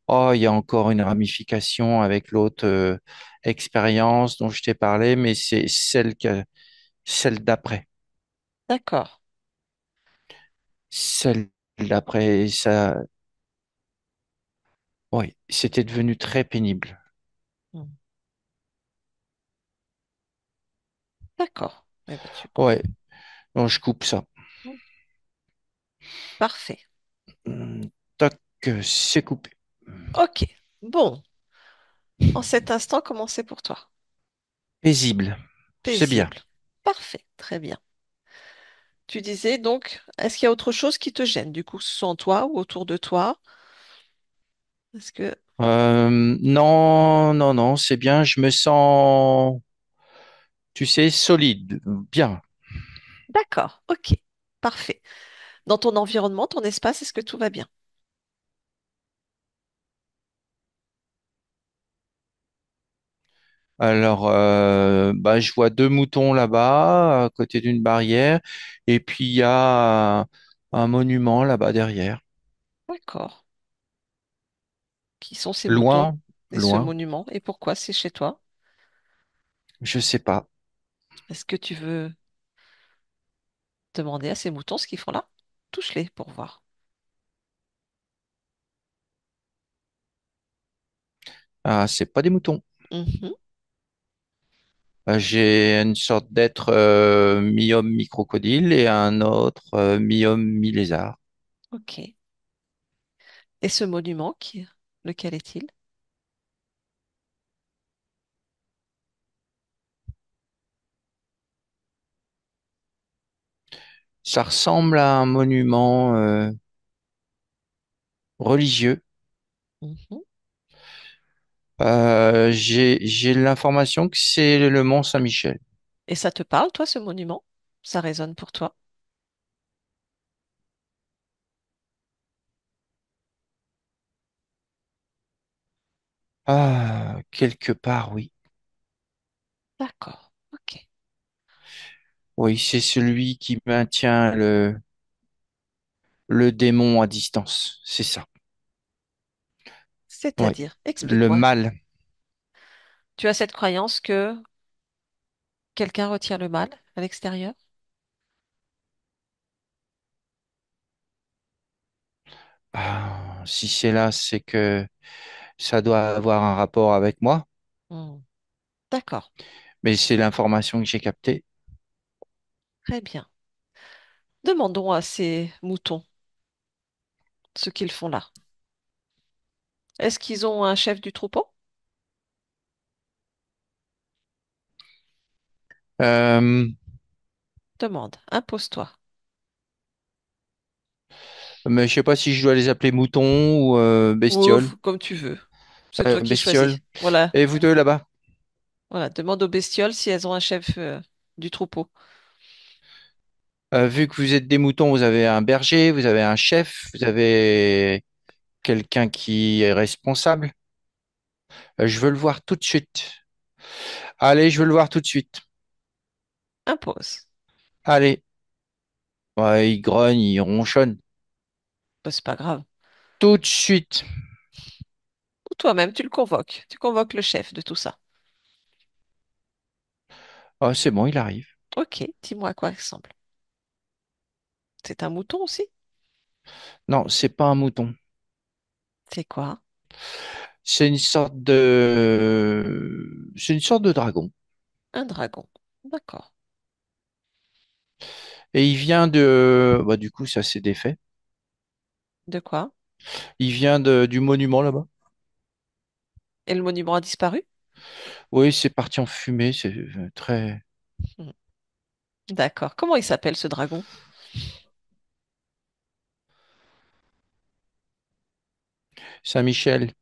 Oh, il y a encore une ramification avec l'autre expérience dont je t'ai parlé, mais c'est celle d'après. D'accord. Celle d'après, ça, oui, c'était devenu très pénible. Hmm, d'accord. Eh ben, tu coupes. Ouais, donc je coupe ça. Hmm, parfait. Hmm, Tac, c'est coupé. Ok. Bon, en cet instant, comment c'est pour toi? Paisible, c'est bien. Paisible. Parfait. Très bien. Tu disais donc, est-ce qu'il y a autre chose qui te gêne, du coup, que ce soit en toi ou autour de toi? Est-ce que... Non, non, non, c'est bien. Je me sens, tu sais, solide, bien. D'accord. Ok. Parfait. Dans ton environnement, ton espace, est-ce que tout va bien? Alors, bah, je vois deux moutons là-bas, à côté d'une barrière, et puis il y a un monument là-bas derrière. D'accord. Qui sont ces moutons Loin, et ce loin, monument et pourquoi c'est chez toi? je sais pas. Est-ce que tu veux demander à ces moutons ce qu'ils font là? Touche-les pour voir. Ah, c'est pas des moutons. Mhm. J'ai une sorte d'être mi-homme, mi-crocodile et un autre mi-homme, mi-lézard. Ok. Et ce monument, lequel est-il? Ça ressemble à un monument religieux. Mhm. J'ai l'information que c'est le Mont Saint-Michel. Et ça te parle, toi, ce monument? Ça résonne pour toi? Ah, quelque part, oui. D'accord. Ok. Oui, c'est celui qui maintient le démon à distance. C'est ça. Oui. C'est-à-dire, Le explique-moi. mal. Tu as cette croyance que quelqu'un retient le mal à l'extérieur? Ah, si c'est là, c'est que ça doit avoir un rapport avec moi, Hmm. D'accord. mais c'est l'information que j'ai captée. Très bien. Demandons à ces moutons ce qu'ils font là. Est-ce qu'ils ont un chef du troupeau? Euh, Demande. Impose-toi. mais je sais pas si je dois les appeler moutons ou bestioles. Ouf, comme tu veux. C'est toi qui choisis. Bestioles. Voilà. Et vous deux là-bas, Voilà. Demande aux bestioles si elles ont un chef du troupeau. vu que vous êtes des moutons, vous avez un berger, vous avez un chef, vous avez quelqu'un qui est responsable. Je veux le voir tout de suite. Allez, je veux le voir tout de suite. Impose. Allez. Ouais, il grogne, il ronchonne. Bah, c'est pas grave. Tout de suite. Ou toi-même, tu le convoques. Tu convoques le chef de tout ça. Ah, c'est bon, il arrive. Ok, dis-moi à quoi il ressemble. C'est un mouton aussi? Non, c'est pas un mouton. C'est quoi? C'est une sorte de dragon. Un dragon. D'accord. Et il vient de, bah, du coup, ça s'est défait. De quoi? Il vient du monument là-bas. Et le monument a disparu? Oui, c'est parti en fumée. C'est très Hmm. D'accord. Comment il s'appelle ce dragon? Saint-Michel.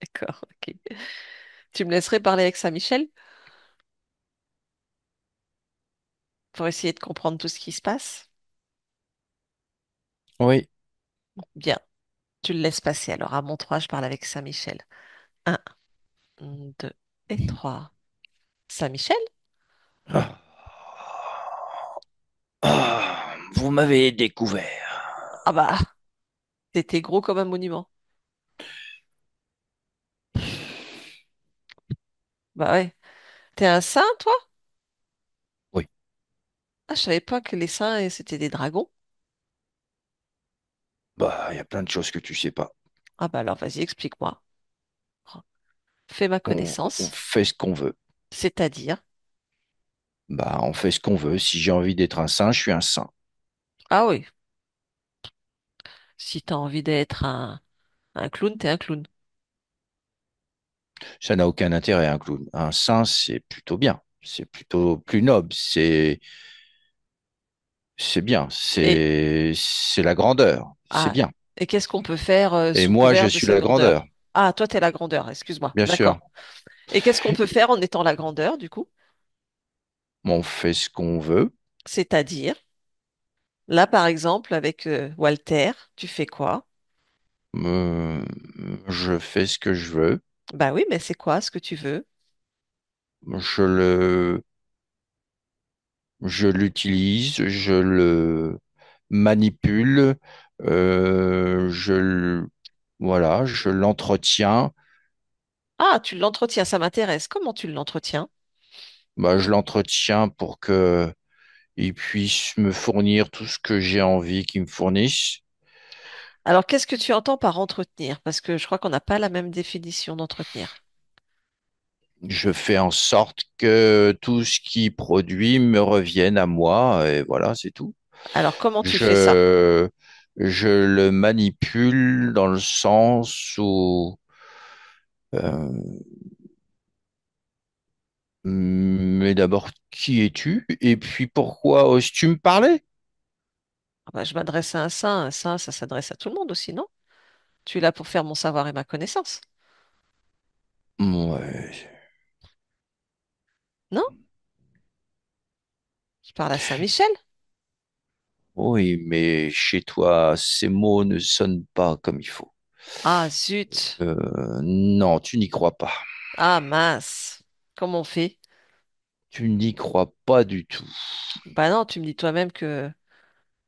D'accord, ok. Tu me laisserais parler avec Saint-Michel pour essayer de comprendre tout ce qui se passe? Oui. Bien, tu le laisses passer. Alors, à mon 3, je parle avec Saint-Michel. Un, 2 et 3. Saint-Michel? Ah. Ah, vous m'avez découvert. Ah bah, t'étais gros comme un monument. Bah ouais. T'es un saint, toi? Oui. Ah, je savais pas que les saints, c'était des dragons. Bah, il y a plein de choses que tu sais pas. Ah bah alors, vas-y, explique-moi. Fais ma On connaissance. fait ce qu'on veut. C'est-à-dire? Bah, on fait ce qu'on veut. Si j'ai envie d'être un saint, je suis un saint. Ah oui, si t'as envie d'être un clown, t'es un clown. Ça n'a aucun intérêt, un clown. Un saint, c'est plutôt bien. C'est plutôt plus noble. C'est bien. Et, C'est la grandeur. C'est ah, bien. et qu'est-ce qu'on peut faire Et sous moi, je couvert de suis cette la grandeur. grandeur? Ah, toi, t'es la grandeur, excuse-moi. Bien sûr. D'accord. Et qu'est-ce qu'on peut faire en étant la grandeur, du coup? On fait ce qu'on veut. C'est-à-dire, là, par exemple, avec Walter, tu fais quoi? Euh, je fais ce que je veux. Bah oui, mais c'est quoi ce que tu veux? Je le, je l'utilise. Je le manipule. Voilà, je l'entretiens. Ah, tu l'entretiens, ça m'intéresse. Comment tu l'entretiens? Bah, je l'entretiens pour que il puisse me fournir tout ce que j'ai envie qu'il me fournisse. Alors, qu'est-ce que tu entends par entretenir? Parce que je crois qu'on n'a pas la même définition d'entretenir. Je fais en sorte que tout ce qu'il produit me revienne à moi et voilà, c'est tout. Alors, comment tu fais ça? Je, je le manipule dans le sens où, euh, mais d'abord, qui es-tu? Et puis pourquoi oses-tu me parler? Ah bah, je m'adresse à un saint. Un saint, ça s'adresse à tout le monde aussi, non? Tu es là pour faire mon savoir et ma connaissance, Ouais. non? Je parle à Saint-Michel. Oui, mais chez toi, ces mots ne sonnent pas comme il faut. Ah, zut. Non, tu n'y crois pas. Ah, mince. Comment on fait? Tu n'y crois pas du tout. Bah non, tu me dis toi-même que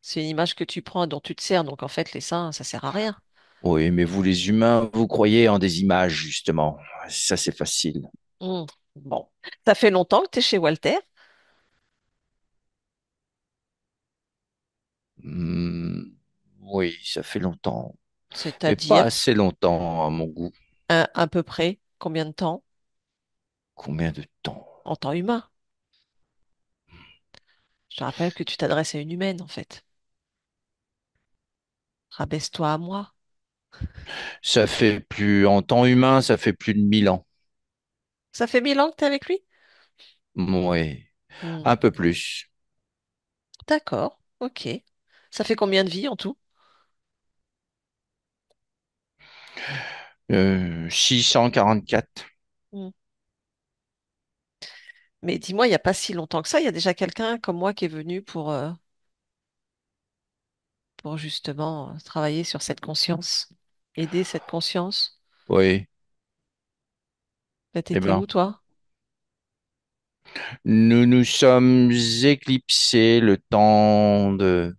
c'est une image que tu prends et dont tu te sers. Donc, en fait, les saints, ça sert à rien. Oui, mais vous les humains, vous croyez en des images, justement. Ça, c'est facile. Hmm. Bon. Ça fait longtemps que tu es chez Walter, Hmm, oui, ça fait longtemps, mais pas c'est-à-dire assez longtemps à mon goût. à peu près combien de temps? Combien de temps? En temps humain. Je te rappelle que tu t'adresses à une humaine, en fait. Rabaisse-toi à moi. Ça fait plus, en temps humain, ça fait plus de 1000 ans. Ça fait 1000 ans que tu es avec lui? Oui, Hmm. un peu plus. D'accord, ok. Ça fait combien de vies en tout? 644. Hmm. Mais dis-moi, il n'y a pas si longtemps que ça, il y a déjà quelqu'un comme moi qui est venu pour justement travailler sur cette conscience, aider cette conscience. Oui, Bah, eh t'étais où, ben, toi? nous nous sommes éclipsés le temps de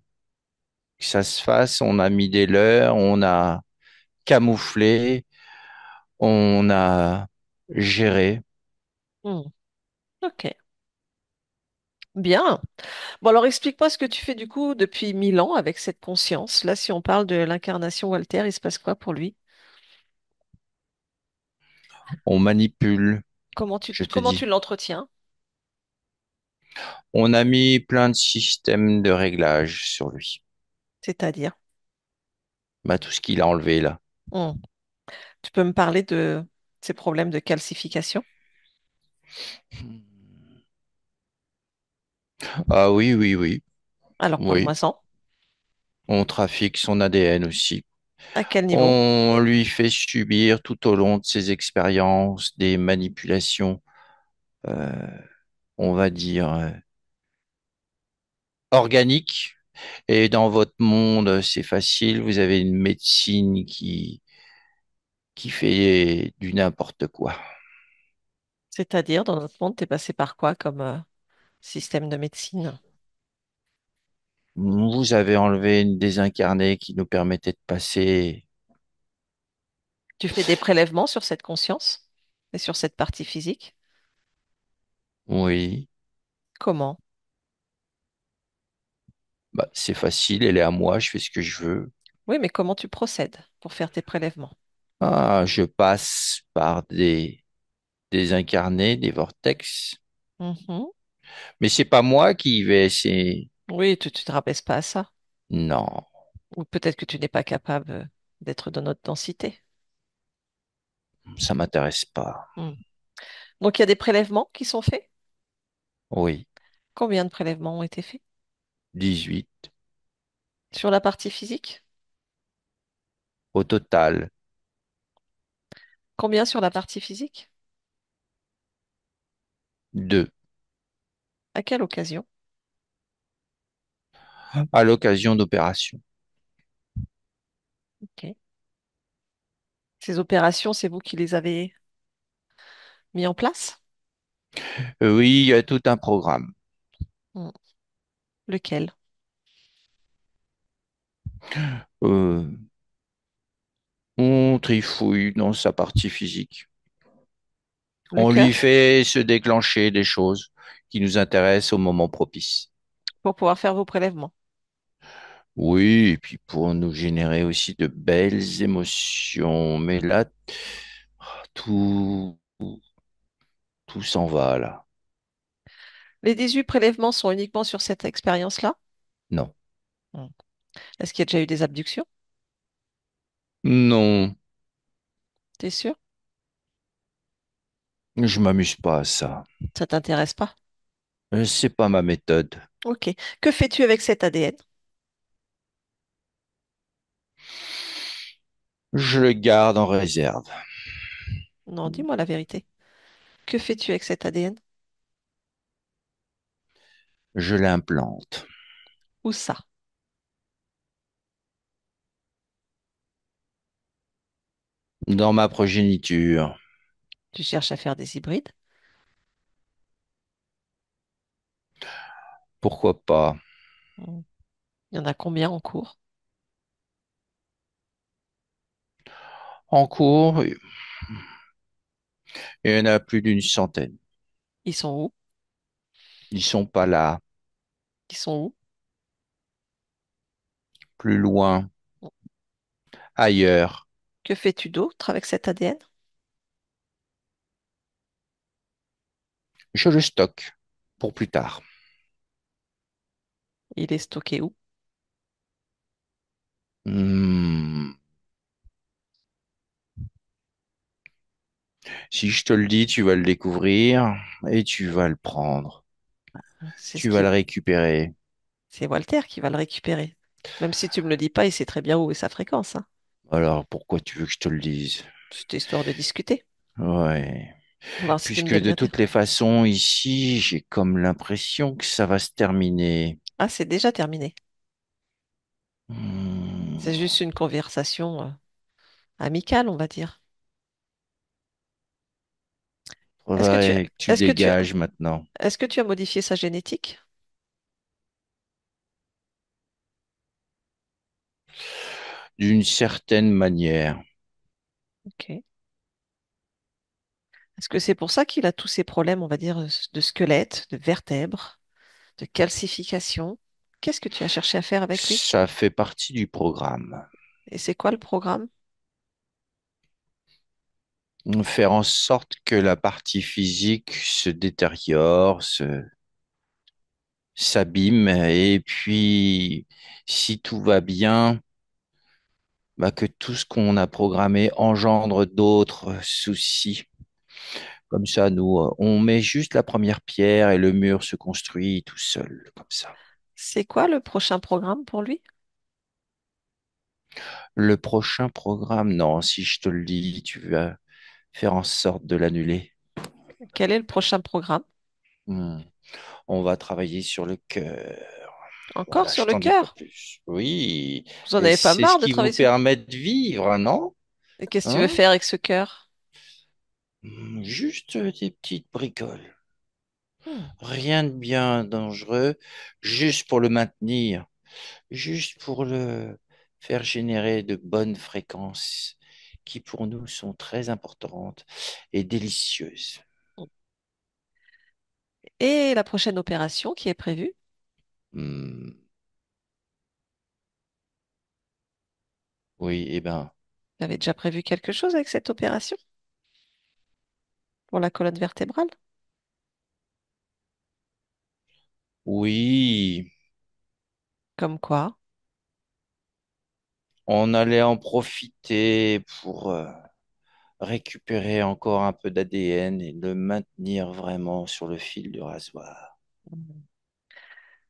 que ça se fasse. On a mis des leurres, on a camouflé, on a géré. Hmm. Ok, bien. Bon, alors explique-moi ce que tu fais du coup depuis 1000 ans avec cette conscience. Là, si on parle de l'incarnation Walter, il se passe quoi pour lui? On manipule, je te Comment tu dis. l'entretiens? On a mis plein de systèmes de réglage sur lui. C'est-à-dire? Bah, tout ce qu'il a enlevé là. Hmm. Tu peux me parler de ces problèmes de calcification? Ah oui. Alors, Oui. parle-moi-en. On trafique son ADN aussi. À quel niveau? On lui fait subir tout au long de ses expériences des manipulations, euh, on va dire, organiques. Et dans votre monde, c'est facile, vous avez une médecine qui fait du n'importe quoi. C'est-à-dire, dans notre monde, t'es passé par quoi comme système de médecine? Vous avez enlevé une désincarnée qui nous permettait de passer, Tu fais des prélèvements sur cette conscience et sur cette partie physique? oui, Comment? bah, c'est facile, elle est à moi, je fais ce que je veux. Oui, mais comment tu procèdes pour faire tes prélèvements? Ah, je passe par des incarnés, des vortex. Mhm. Mais c'est pas moi qui vais, c'est... Oui, tu ne te rabaisses pas à ça. Non, Ou peut-être que tu n'es pas capable d'être de notre densité. ça m'intéresse pas. Hmm. Donc, il y a des prélèvements qui sont faits? Oui, Combien de prélèvements ont été faits? 18 Sur la partie physique? au total. Combien sur la partie physique? 2 À quelle occasion? à l'occasion d'opérations. Ok. Ces opérations, c'est vous qui les avez mis en place? Oui, il y a tout un programme. Hmm. Lequel? Euh, on trifouille dans sa partie physique. Le On lui cœur? fait se déclencher des choses qui nous intéressent au moment propice. Pour pouvoir faire vos prélèvements. Oui, et puis pour nous générer aussi de belles émotions. Mais là, tout, tout s'en va là. Les 18 prélèvements sont uniquement sur cette expérience-là? Non, Hmm. Est-ce qu'il y a déjà eu des abductions? non, T'es sûr? je m'amuse pas à ça. Ça t'intéresse pas? C'est pas ma méthode. Ok. Que fais-tu avec cet ADN? Je le garde en réserve. Non, dis-moi la vérité. Que fais-tu avec cet ADN? Je l'implante Où ça? dans ma progéniture. Tu cherches à faire des hybrides? Pourquoi pas? Hmm. Il y en a combien en cours? En cours, il y en a plus d'une centaine. Ils sont où? Ils sont pas là, Ils sont où? plus loin, ailleurs. Que fais-tu d'autre avec cet ADN? Je le stocke pour plus tard. Il est stocké où? Hmm. Si je te le dis, tu vas le découvrir et tu vas le prendre. C'est ce Tu vas le qui... récupérer. C'est Walter qui va le récupérer. Même si tu me le dis pas, il sait très bien où est sa fréquence, hein. Alors, pourquoi tu veux que je te le dise? C'était histoire de discuter. Ouais. Voir si tu me Puisque dis le de mien. toutes les façons, ici, j'ai comme l'impression que ça va se terminer. Ah, c'est déjà terminé. Hmm. C'est juste une conversation amicale, on va dire. Est-ce que tu Faudrait que tu est-ce que tu dégages maintenant. est-ce que tu as modifié sa génétique? D'une certaine manière. Ok. Est-ce que c'est pour ça qu'il a tous ces problèmes, on va dire, de squelette, de vertèbres, de calcification? Qu'est-ce que tu as cherché à faire avec lui? Ça fait partie du programme. Et c'est quoi le programme? Faire en sorte que la partie physique se détériore, s'abîme, et puis, si tout va bien, bah, que tout ce qu'on a programmé engendre d'autres soucis. Comme ça, nous, on met juste la première pierre et le mur se construit tout seul, comme ça. C'est quoi le prochain programme pour lui? Le prochain programme, non, si je te le dis, tu vas faire en sorte de l'annuler. Quel est le prochain programme? Hmm. On va travailler sur le cœur. Encore Voilà, sur je le t'en dis pas cœur? plus. Oui, Vous en et avez pas c'est ce marre de qui vous travailler sur... permet de vivre, non? Et qu'est-ce que tu veux Hein? faire avec ce cœur? Juste des petites bricoles. Hmm. Rien de bien dangereux, juste pour le maintenir, juste pour le faire générer de bonnes fréquences qui pour nous sont très importantes et délicieuses. Et la prochaine opération qui est prévue? Hmm, oui, eh ben, Vous avez déjà prévu quelque chose avec cette opération pour la colonne vertébrale? oui, Comme quoi? on allait en profiter pour récupérer encore un peu d'ADN et le maintenir vraiment sur le fil du rasoir. Hmm.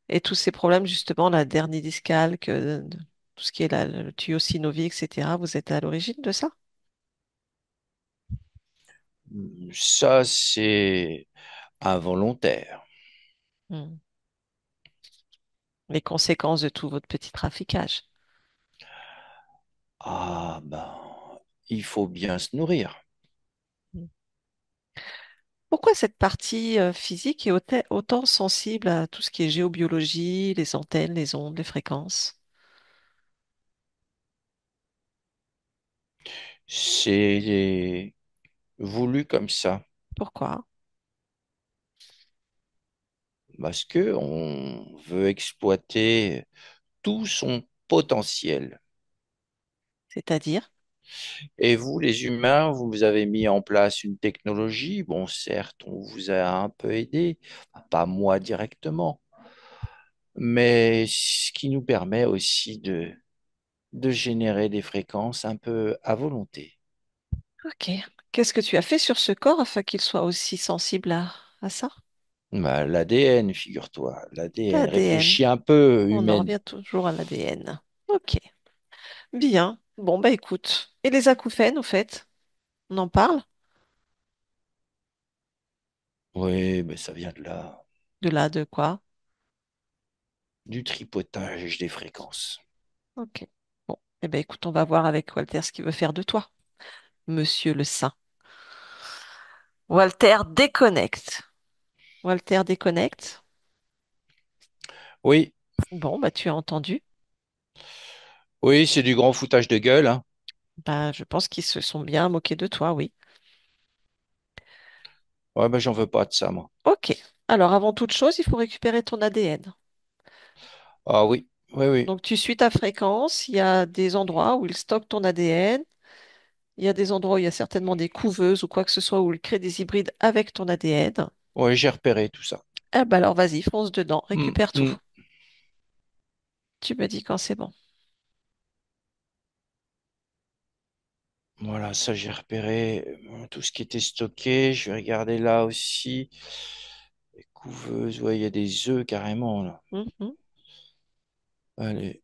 Et tous ces problèmes, justement, la dernière discale, tout ce qui est le tuyau synovique, etc., vous êtes à l'origine de ça? Ça, c'est involontaire. Hmm. Les conséquences de tout votre petit traficage. Ah ben, il faut bien se nourrir. Hmm. Pourquoi cette partie physique est autant sensible à tout ce qui est géobiologie, les antennes, les ondes, les fréquences? C'est voulu comme ça Pourquoi? parce que on veut exploiter tout son potentiel. C'est-à-dire? Et vous, les humains, vous avez mis en place une technologie. Bon, certes, on vous a un peu aidé, pas moi directement, mais ce qui nous permet aussi de générer des fréquences un peu à volonté. Ok. Qu'est-ce que tu as fait sur ce corps afin qu'il soit aussi sensible à ça? Bah, l'ADN, figure-toi, l'ADN. L'ADN. Réfléchis un peu, On en humaine. revient toujours à l'ADN. Ok. Bien. Bon, bah écoute. Et les acouphènes, au fait? On en parle? Oui, mais ça vient de là, De là, de quoi? du tripotage des fréquences. Ok. Bon. Eh ben écoute, on va voir avec Walter ce qu'il veut faire de toi, Monsieur le Saint. Walter déconnecte. Walter déconnecte. Oui, Bon, bah tu as entendu. oui, c'est du grand foutage de gueule, hein. Bah, je pense qu'ils se sont bien moqués de toi, oui. Ouais, ben j'en veux pas de ça, moi. Ok. Alors, avant toute chose, il faut récupérer ton ADN. Ah oui, oui, oui. Donc, tu suis ta fréquence. Il y a des endroits où il stocke ton ADN. Il y a des endroits où il y a certainement des couveuses ou quoi que ce soit où il crée des hybrides avec ton ADN. Oui, j'ai repéré tout ça. Ah bah alors, vas-y, fonce dedans, Hmm, récupère tout. hmm. Tu me dis quand c'est bon. Voilà, ça j'ai repéré tout ce qui était stocké. Je vais regarder là aussi. Les couveuses, ouais, il y a des œufs carrément là. Mhm. Allez,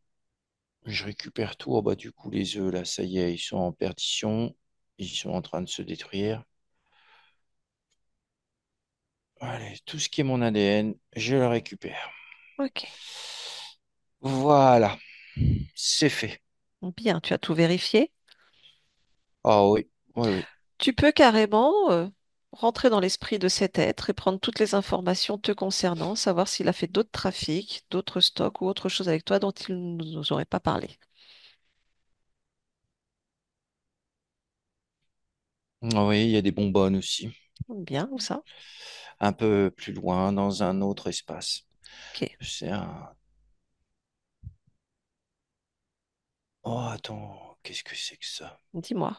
je récupère tout. Oh, bah, du coup, les œufs là, ça y est, ils sont en perdition. Ils sont en train de se détruire. Allez, tout ce qui est mon ADN, je le récupère. Ok. Voilà, c'est fait. Bien, tu as tout vérifié. Ah oui, oui, oui. Tu peux carrément rentrer dans l'esprit de cet être et prendre toutes les informations te concernant, savoir s'il a fait d'autres trafics, d'autres stocks ou autre chose avec toi dont il ne nous aurait pas parlé. Ah oui, il y a des bonbonnes aussi. Bien, où ça? Un peu plus loin, dans un autre espace. Ok, C'est un... Oh, attends, qu'est-ce que c'est que ça? dis-moi.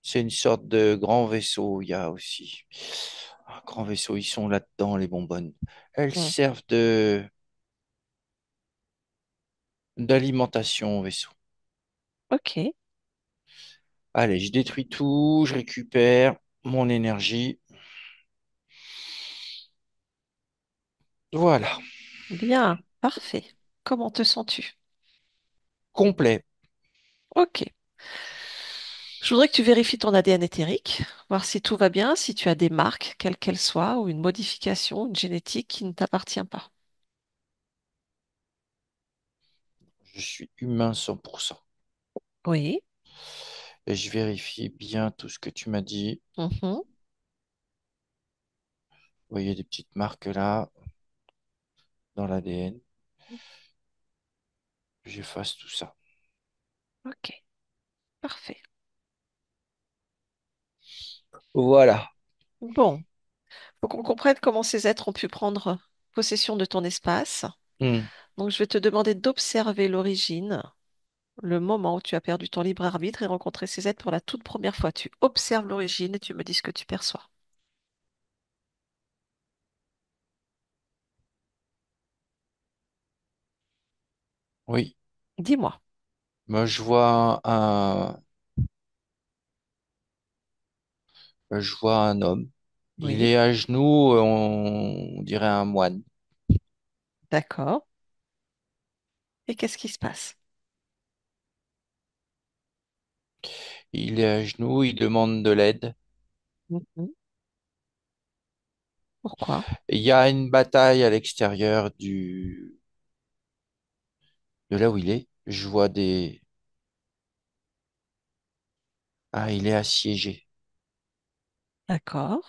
C'est une sorte de grand vaisseau, il y a aussi. Un grand vaisseau, ils sont là-dedans, les bonbonnes. Elles Hmm. servent d'alimentation au vaisseau. Ok, Allez, je détruis tout, je récupère mon énergie. Voilà, bien, parfait. Comment te sens-tu? complet. Ok. Je voudrais que tu vérifies ton ADN éthérique, voir si tout va bien, si tu as des marques, quelles qu'elles soient, ou une modification, une génétique qui ne t'appartient pas. Je suis humain 100%. Oui. Et je vérifie bien tout ce que tu m'as dit. Mhm. Vous voyez des petites marques là dans l'ADN. J'efface tout ça. Ok. Parfait. Voilà. Bon. Faut qu'on comprenne comment ces êtres ont pu prendre possession de ton espace. Hmm. Donc, je vais te demander d'observer l'origine, le moment où tu as perdu ton libre arbitre et rencontré ces êtres pour la toute première fois. Tu observes l'origine et tu me dis ce que tu perçois. Oui. Dis-moi. Moi, je vois un homme. Il Oui. est à genoux, on dirait un moine. D'accord. Et qu'est-ce qui se passe? Il est à genoux, il demande de l'aide. Mhm. Pourquoi? Il y a une bataille à l'extérieur de là où il est. Je vois des... Ah, il est assiégé. D'accord.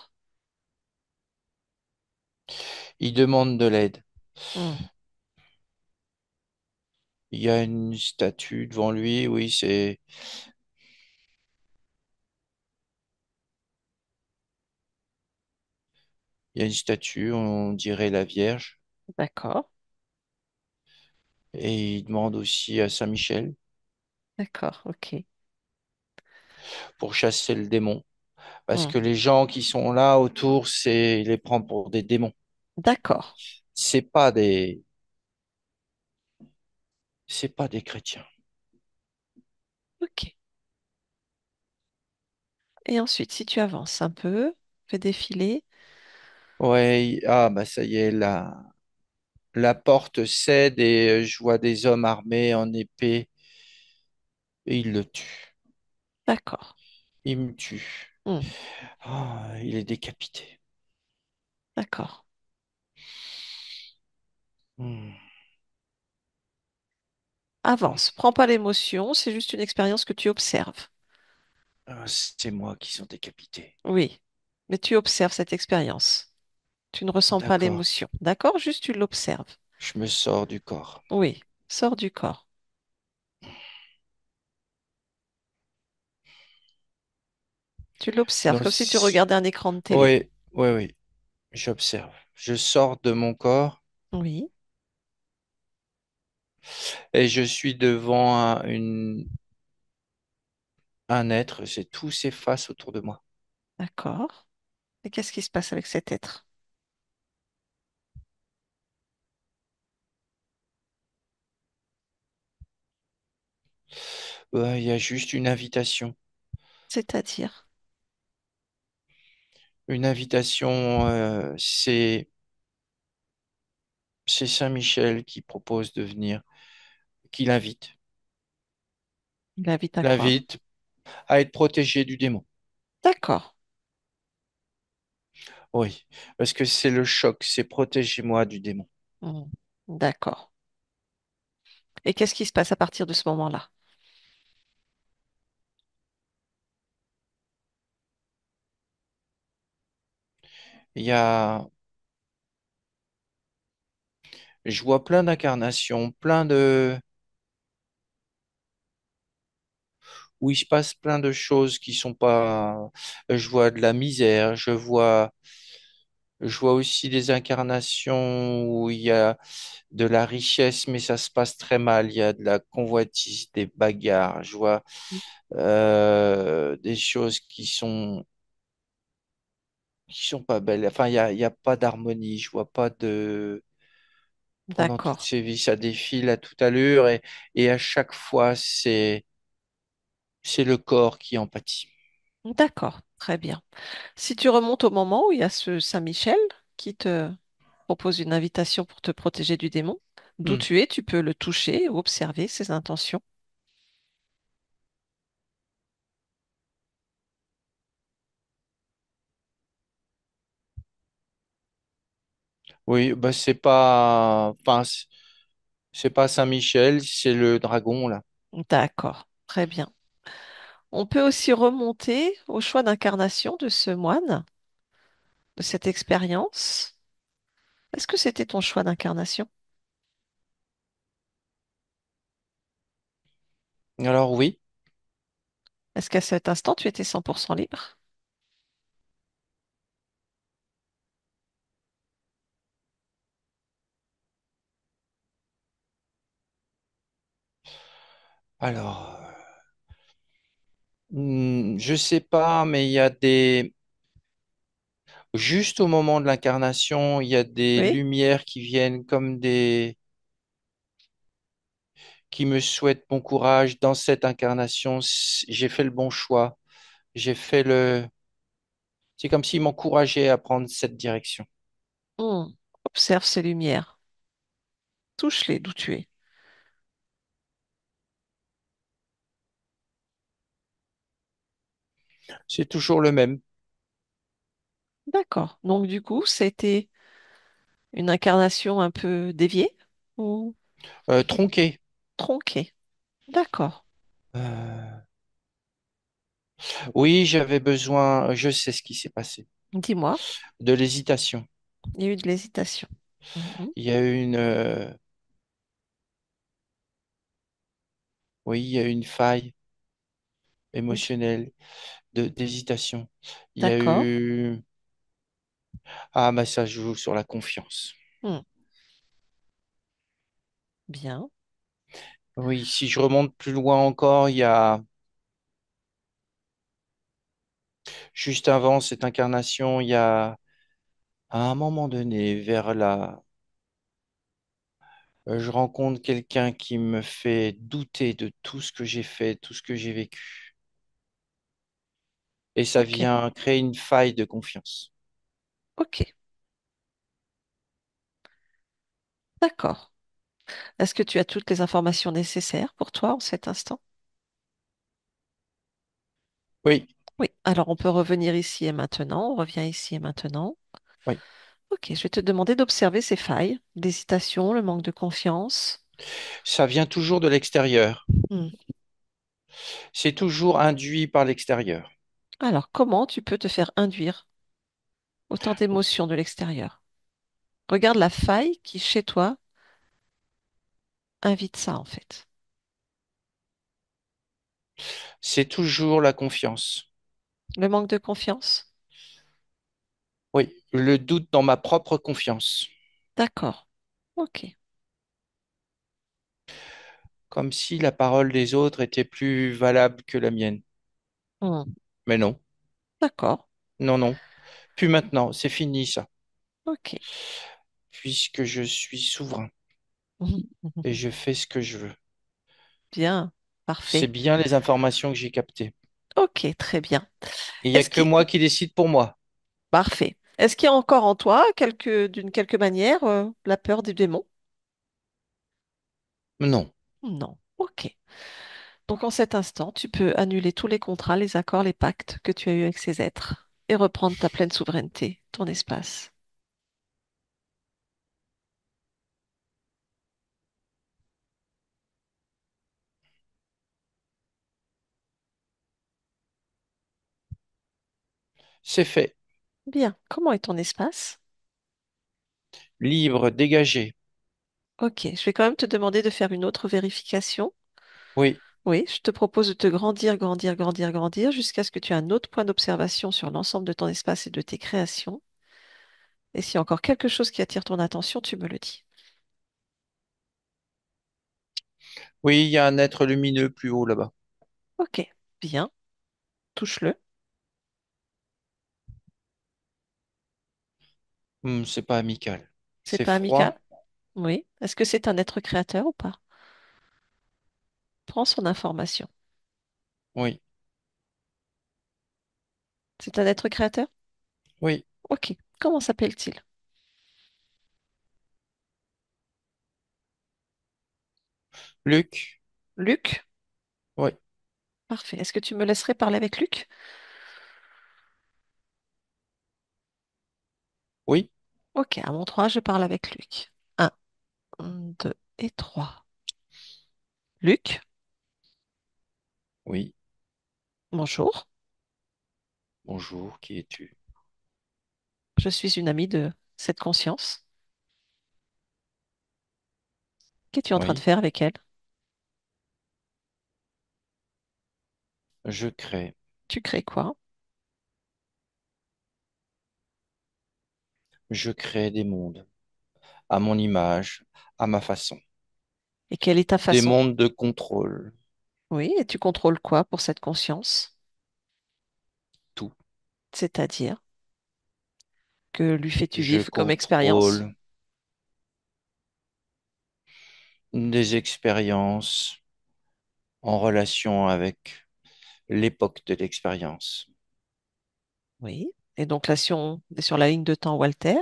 Il demande de l'aide. Hmm. Il y a une statue devant lui. Oui, il y a une statue, on dirait la Vierge. D'accord. Et il demande aussi à Saint-Michel D'accord. Ok. pour chasser le démon. Parce Hmm. que les gens qui sont là autour, il les prend pour des démons. D'accord. C'est pas des, c'est pas des chrétiens. Ok. Et ensuite, si tu avances un peu, fais défiler. Ouais, ah bah ça y est, la porte cède et je vois des hommes armés en épée et ils le tuent. D'accord. Ils me tuent. Hmm. Ah, il est décapité. D'accord. Hmm. Avance. Prends pas l'émotion, c'est juste une expérience que tu observes. Ah, c'est moi qui sont décapité. Oui. Mais tu observes cette expérience. Tu ne ressens pas D'accord. l'émotion. D'accord? Juste tu l'observes. Je me sors du corps. Oui. Sors du corps. Tu l'observes Non, comme si tu regardais un écran de télé. oui, oui, oui. J'observe. Je sors de mon corps Oui. et je suis devant un être. C'est tout s'efface autour de moi. D'accord. Et qu'est-ce qui se passe avec cet être? Ouais, il y a juste une invitation. C'est-à-dire, Une invitation, c'est Saint-Michel qui propose de venir, qui il invite à quoi? l'invite à être protégé du démon. D'accord. Oui, parce que c'est le choc, c'est protégez-moi du démon. Hmm. D'accord. Et qu'est-ce qui se passe à partir de ce moment-là? Il y a, je vois plein d'incarnations, où il se passe plein de choses qui sont pas, je vois de la misère, je vois aussi des incarnations où il y a de la richesse, mais ça se passe très mal. Il y a de la convoitise, des bagarres. Je vois des choses qui sont pas belles. Enfin, il y a pas d'harmonie. Je vois pas de pendant toutes D'accord. ces vies, ça défile à toute allure et à chaque fois, c'est le corps qui en pâtit. D'accord. Très bien. Si tu remontes au moment où il y a ce Saint-Michel qui te propose une invitation pour te protéger du démon, d'où Hmm. tu es, tu peux le toucher ou observer ses intentions. Oui, bah c'est pas, enfin, c'est pas Saint-Michel, c'est le dragon là. D'accord, très bien. On peut aussi remonter au choix d'incarnation de ce moine, de cette expérience. Est-ce que c'était ton choix d'incarnation? Alors oui. Est-ce qu'à cet instant, tu étais 100% libre? Alors, je sais pas, mais il y a des, juste au moment de l'incarnation, il y a des Oui? lumières qui viennent comme des, qui me souhaitent bon courage dans cette incarnation. J'ai fait le bon choix. J'ai fait le, c'est comme s'ils m'encourageaient à prendre cette direction. Hmm. Observe ces lumières. Touche-les d'où tu es. C'est toujours le même. D'accord. Donc du coup, c'était une incarnation un peu déviée ou Tronqué. tronquée. D'accord. Euh, oui, j'avais besoin, je sais ce qui s'est passé. Dis-moi, De l'hésitation. il y a eu de l'hésitation. Mhm. Il y a eu une, oui, il y a eu une faille émotionnelle d'hésitation. Il y a D'accord. eu, ah, bah ça joue sur la confiance. Hmm. Bien. Oui, si je remonte plus loin encore, il y a juste avant cette incarnation, il y a à un moment donné, vers la, je rencontre quelqu'un qui me fait douter de tout ce que j'ai fait, tout ce que j'ai vécu. Et ça Ok. vient créer une faille de confiance. Ok. D'accord. Est-ce que tu as toutes les informations nécessaires pour toi en cet instant? Oui, Oui. Alors on peut revenir ici et maintenant. On revient ici et maintenant. oui. Ok. Je vais te demander d'observer ces failles, l'hésitation, le manque de confiance. Ça vient toujours de l'extérieur. Hmm. C'est toujours induit par l'extérieur. Alors comment tu peux te faire induire autant d'émotions de l'extérieur? Regarde la faille qui, chez toi, invite ça en fait. C'est toujours la confiance. Le manque de confiance? Oui, le doute dans ma propre confiance. D'accord. Ok. Comme si la parole des autres était plus valable que la mienne. Hmm. Mais non, D'accord. non, non. Plus maintenant, c'est fini ça. Ok. Puisque je suis souverain et Mhm. je fais ce que je veux. Bien. C'est Parfait. bien les informations que j'ai captées. Ok, très bien. Et il n'y a Est-ce que qu'il... moi qui décide pour moi. Parfait. Est-ce qu'il y a encore en toi, d'une quelque manière, la peur des démons? Non. Non. Ok. Donc en cet instant, tu peux annuler tous les contrats, les accords, les pactes que tu as eus avec ces êtres et reprendre ta pleine souveraineté, ton espace. C'est fait. Bien. Comment est ton espace? Libre, dégagé. Ok. Je vais quand même te demander de faire une autre vérification. Oui. Oui, je te propose de te grandir, grandir, grandir, grandir jusqu'à ce que tu aies un autre point d'observation sur l'ensemble de ton espace et de tes créations. Et s'il y a encore quelque chose qui attire ton attention, tu me le dis. Oui, il y a un être lumineux plus haut là-bas. Ok, bien, touche-le. C'est pas amical. C'est C'est pas amical? froid. Oui. Est-ce que c'est un être créateur ou pas? Prends son information. Oui. C'est un être créateur? Oui. Ok. Comment s'appelle-t-il? Luc. Luc? Oui. Parfait. Est-ce que tu me laisserais parler avec Luc? Oui. Ok, à mon 3, je parle avec Luc. Un, 2 et 3. Luc, Oui, bonjour. bonjour, qui es-tu? Je suis une amie de cette conscience. Qu'es-tu en train de Oui, faire avec elle? je crée. Tu crées quoi? Je crée des mondes, à mon image, à ma façon. Et quelle est ta Des façon? mondes de contrôle, Oui, et tu contrôles quoi pour cette conscience? tout. C'est-à-dire, que lui fais-tu Je vivre comme expérience? contrôle des expériences en relation avec l'époque de l'expérience. Oui. Et donc là, si on est sur la ligne de temps Walter,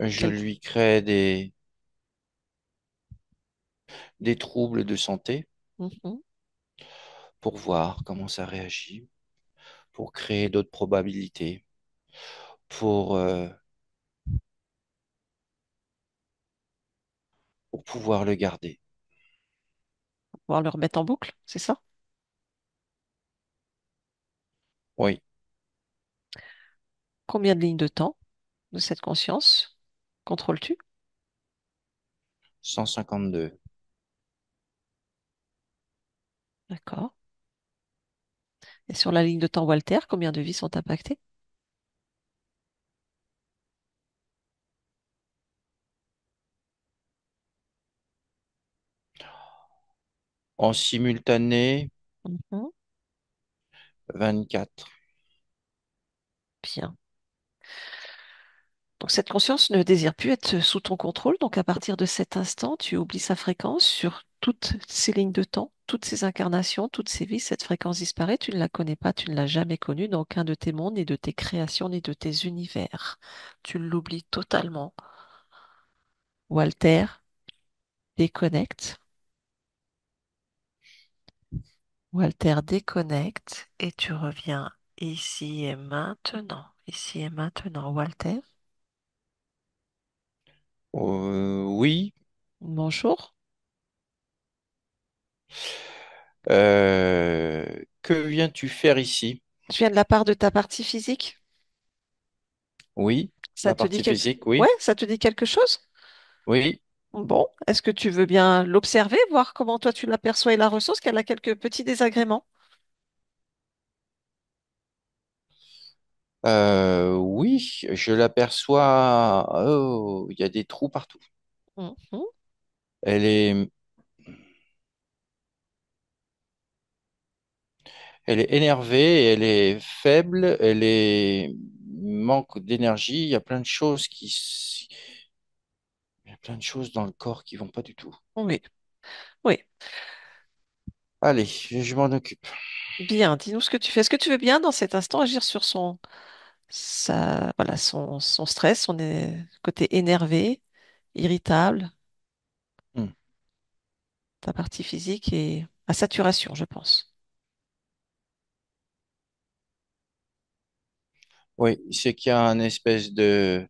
Je quel... lui crée des troubles de santé Mhm. pour voir comment ça réagit, pour créer d'autres probabilités, pour, euh, pour pouvoir le garder. Pouvoir le remettre en boucle, c'est ça? Oui, Combien de lignes de temps de cette conscience contrôles-tu? 152. D'accord. Et sur la ligne de temps Walter, combien de vies sont impactées? En simultané, Mhm. 24. Bien. Donc cette conscience ne désire plus être sous ton contrôle. Donc à partir de cet instant, tu oublies sa fréquence sur toutes ces lignes de temps, toutes ces incarnations, toutes ces vies. Cette fréquence disparaît. Tu ne la connais pas, tu ne l'as jamais connue dans aucun de tes mondes, ni de tes créations, ni de tes univers. Tu l'oublies totalement. Walter déconnecte. Walter déconnecte et tu reviens ici et maintenant. Ici et maintenant, Walter. Oui. Bonjour. Que viens-tu faire ici? Je viens de la part de ta partie physique. Oui, Ça ma te dit partie quelque... physique, Ouais, oui. ça te dit quelque chose? Oui. Bon, est-ce que tu veux bien l'observer, voir comment toi tu l'aperçois et la ressource, qu'elle a quelques petits désagréments? Oui, je l'aperçois. Oh, il y a des trous partout. Mhm. Elle est, elle est énervée, elle est faible, elle est manque d'énergie. Il y a plein de choses dans le corps qui vont pas du tout. Oui, oui. Allez, je m'en occupe. Bien, dis-nous ce que tu fais. Est-ce que tu veux bien dans cet instant agir sur voilà, son stress, côté énervé, irritable, Hmm. ta partie physique et à saturation, je pense. Oui, c'est qu'il y a un espèce de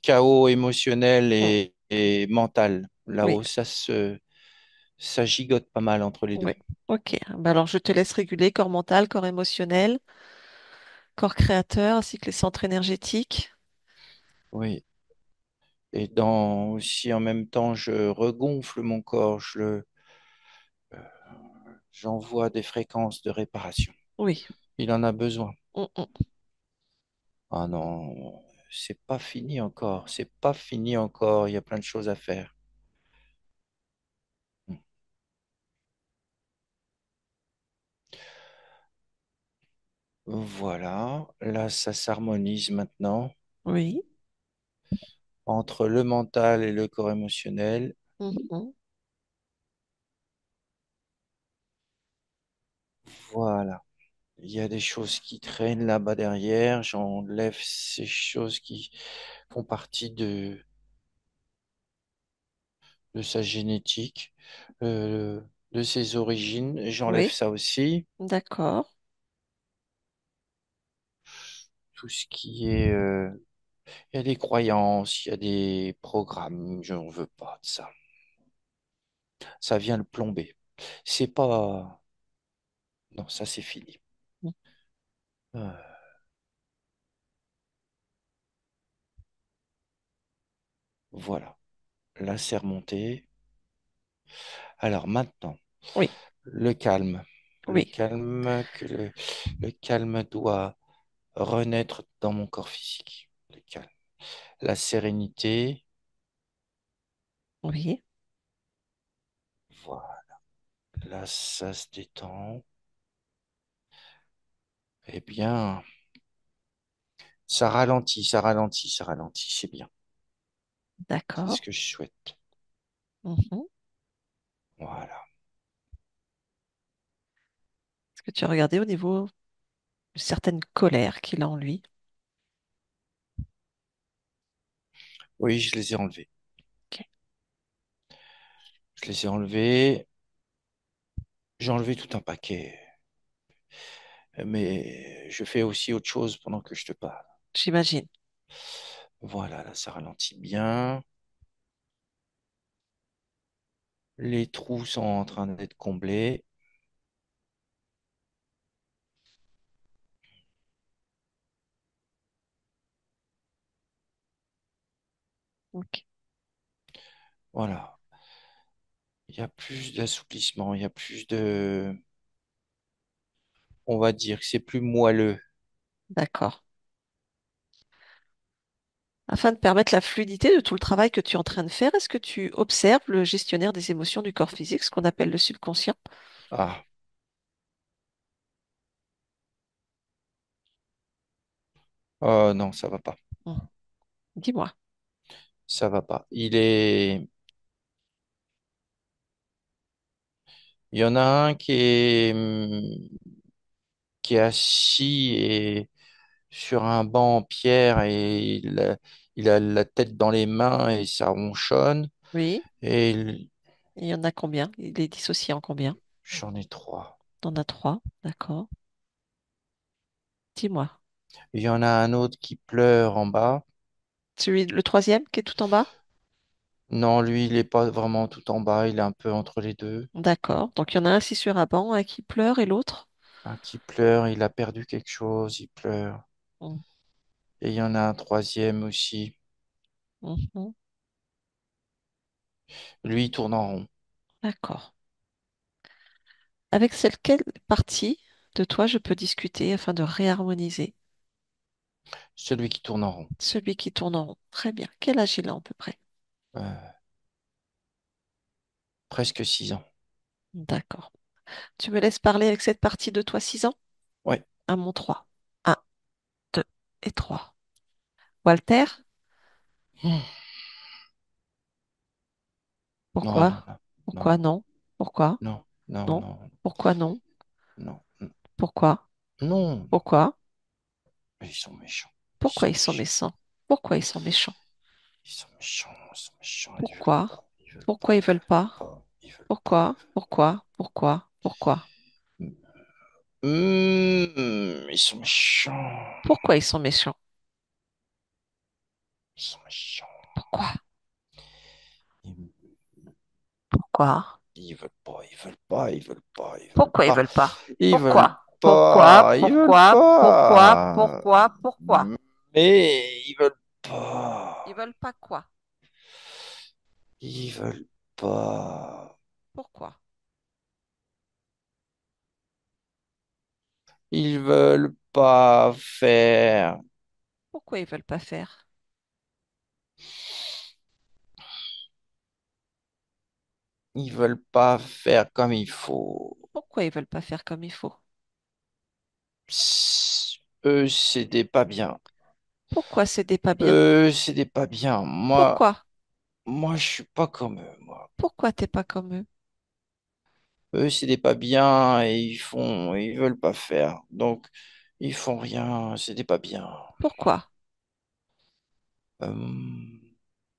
chaos émotionnel Mm. et mental. Oui, Là-haut, ça gigote pas mal entre les deux. oui. Ok. Ben alors, je te laisse réguler corps mental, corps émotionnel, corps créateur, ainsi que les centres énergétiques. Oui. Et aussi en même temps, je regonfle mon corps, j'envoie des fréquences de réparation. Oui. Il en a besoin. Mm, mm. Ah non, c'est pas fini encore. C'est pas fini encore. Il y a plein de choses à faire. Voilà. Là, ça s'harmonise maintenant Oui. entre le mental et le corps émotionnel. Mhm. Voilà. Il y a des choses qui traînent là-bas derrière. J'enlève ces choses qui font partie de sa génétique, euh, de ses origines. J'enlève Oui. ça aussi. D'accord. tout ce qui est, il y a des croyances, il y a des programmes, je n'en veux pas de ça. Ça vient le plomber. C'est pas, non, ça c'est fini. Mm. Euh, voilà, là c'est remonté. Alors maintenant, Oui, le calme. Le oui, calme, le calme doit renaître dans mon corps physique. Le calme. La sérénité, oui, voilà, là ça se détend. Eh bien, ça ralentit, ça ralentit, ça ralentit, c'est bien. C'est d'accord. ce que je souhaite. Mhm. Voilà. Est-ce que tu as regardé au niveau de certaines colères qu'il a en lui? Oui, je les ai enlevés. Ok. Je les ai enlevés. J'ai enlevé tout un paquet. Mais je fais aussi autre chose pendant que je te parle. J'imagine. Voilà, là, ça ralentit bien. Les trous sont en train d'être comblés. Ok. Voilà. Il y a plus d'assouplissement, il y a plus de... On va dire que c'est plus moelleux. D'accord. Afin de permettre la fluidité de tout le travail que tu es en train de faire, est-ce que tu observes le gestionnaire des émotions du corps physique, ce qu'on appelle le subconscient? Ah, non, ça va pas. Hmm. Dis-moi. Ça va pas. Il est... Il y en a un qui est assis et sur un banc en pierre et il a la tête dans les mains et ça ronchonne. Oui. Et Il y en a combien? Il est dissocié en combien? j'en ai trois. T'en as trois. D'accord. Dis-moi. Il y en a un autre qui pleure en bas. Le troisième qui est tout en bas? Non, lui, il est pas vraiment tout en bas, il est un peu entre les deux. D'accord. Donc il y en a un assis sur un banc, un qui pleure et l'autre? Un qui pleure, il a perdu quelque chose, il pleure. Hmm. Et il y en a un troisième aussi. Mhm. Lui, il tourne en rond. D'accord. Avec quelle partie de toi je peux discuter afin de réharmoniser Celui qui tourne en rond. celui qui tourne en rond? Très bien. Quel âge il a à peu près? Euh, presque 6 ans. D'accord. Tu me laisses parler avec cette partie de toi 6 ans? Ouais. À mon 3. Un, 2 et 3. Walter, Non, non, pourquoi? non, non, Pourquoi non? Pourquoi? non, non, Non? non, Pourquoi non? non, Pourquoi? non. Pourquoi? Ils sont méchants. Ils Pourquoi sont ils sont méchants. méchants? Pourquoi ils sont méchants? Ils sont méchants. Ils sont méchants. Ils veulent Pourquoi? pas. Ils veulent pas. Pourquoi ils Ils veulent veulent pas? pas. Ils veulent pas. Pourquoi? Pourquoi? Pourquoi? Pourquoi? Ils sont méchants. Pourquoi ils sont méchants? Ils sont méchants. Pourquoi? Ils, Pourquoi? ils veulent pas. Ils veulent pas. Ils veulent pas. Ils veulent Pourquoi ils pas. veulent pas? Ils veulent Pourquoi? Pourquoi? pas. Ils veulent Pourquoi? Pourquoi? pas. Pourquoi? Pourquoi? Mais ils veulent pas. Ils veulent pas quoi? Ils veulent pas. Pourquoi? Ils veulent pas faire. Pourquoi ils veulent pas faire? Ils veulent pas faire comme il faut. Pourquoi ils veulent pas faire comme il faut? Eux, c'était pas bien. Pourquoi c'était pas bien? Eux, c'était pas bien. Pourquoi? Moi, je suis pas comme eux, moi. Pourquoi t'es pas comme eux? Eux, c'était pas bien et ils veulent pas faire. Donc, ils font rien. C'était pas bien. Pourquoi? Euh,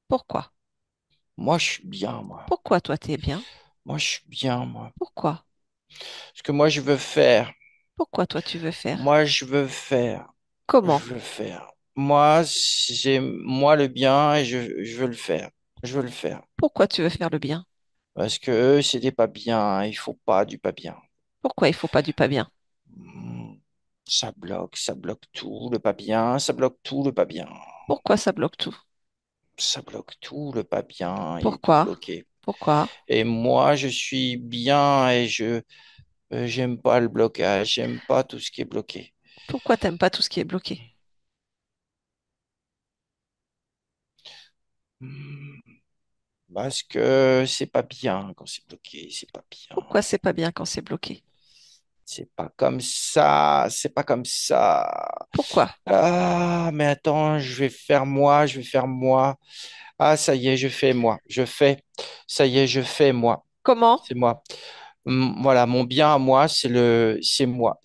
Pourquoi? moi, je suis bien, moi. Pourquoi toi t'es bien? Moi, je suis bien, moi. Pourquoi? Ce que moi, je veux faire. Pourquoi toi tu veux faire? Moi, je veux faire. Comment? Je veux le faire. Moi, j'ai moi le bien et je veux le faire. Je veux le faire. Pourquoi tu veux faire le bien? Parce que eux, c'est des pas bien. Il faut pas du pas bien. Pourquoi il faut pas du pas bien? Hmm, ça bloque tout le pas bien, ça bloque tout le pas bien. Pourquoi ça bloque tout? Ça bloque tout le pas bien, il est tout Pourquoi? bloqué. Pourquoi? Et moi, je suis bien et j'aime pas le blocage, j'aime pas tout ce qui est bloqué. Pourquoi t'aimes pas tout ce qui est bloqué? Hmm, Parce que c'est pas bien quand c'est bloqué, c'est pas bien. Pourquoi c'est pas bien quand c'est bloqué? C'est pas comme ça, c'est pas comme ça. Pourquoi? Ah, mais attends, je vais faire moi, je vais faire moi. Ah, ça y est, je fais moi, je fais. Ça y est, je fais moi. Comment? C'est moi. Voilà, mon bien à moi, c'est moi.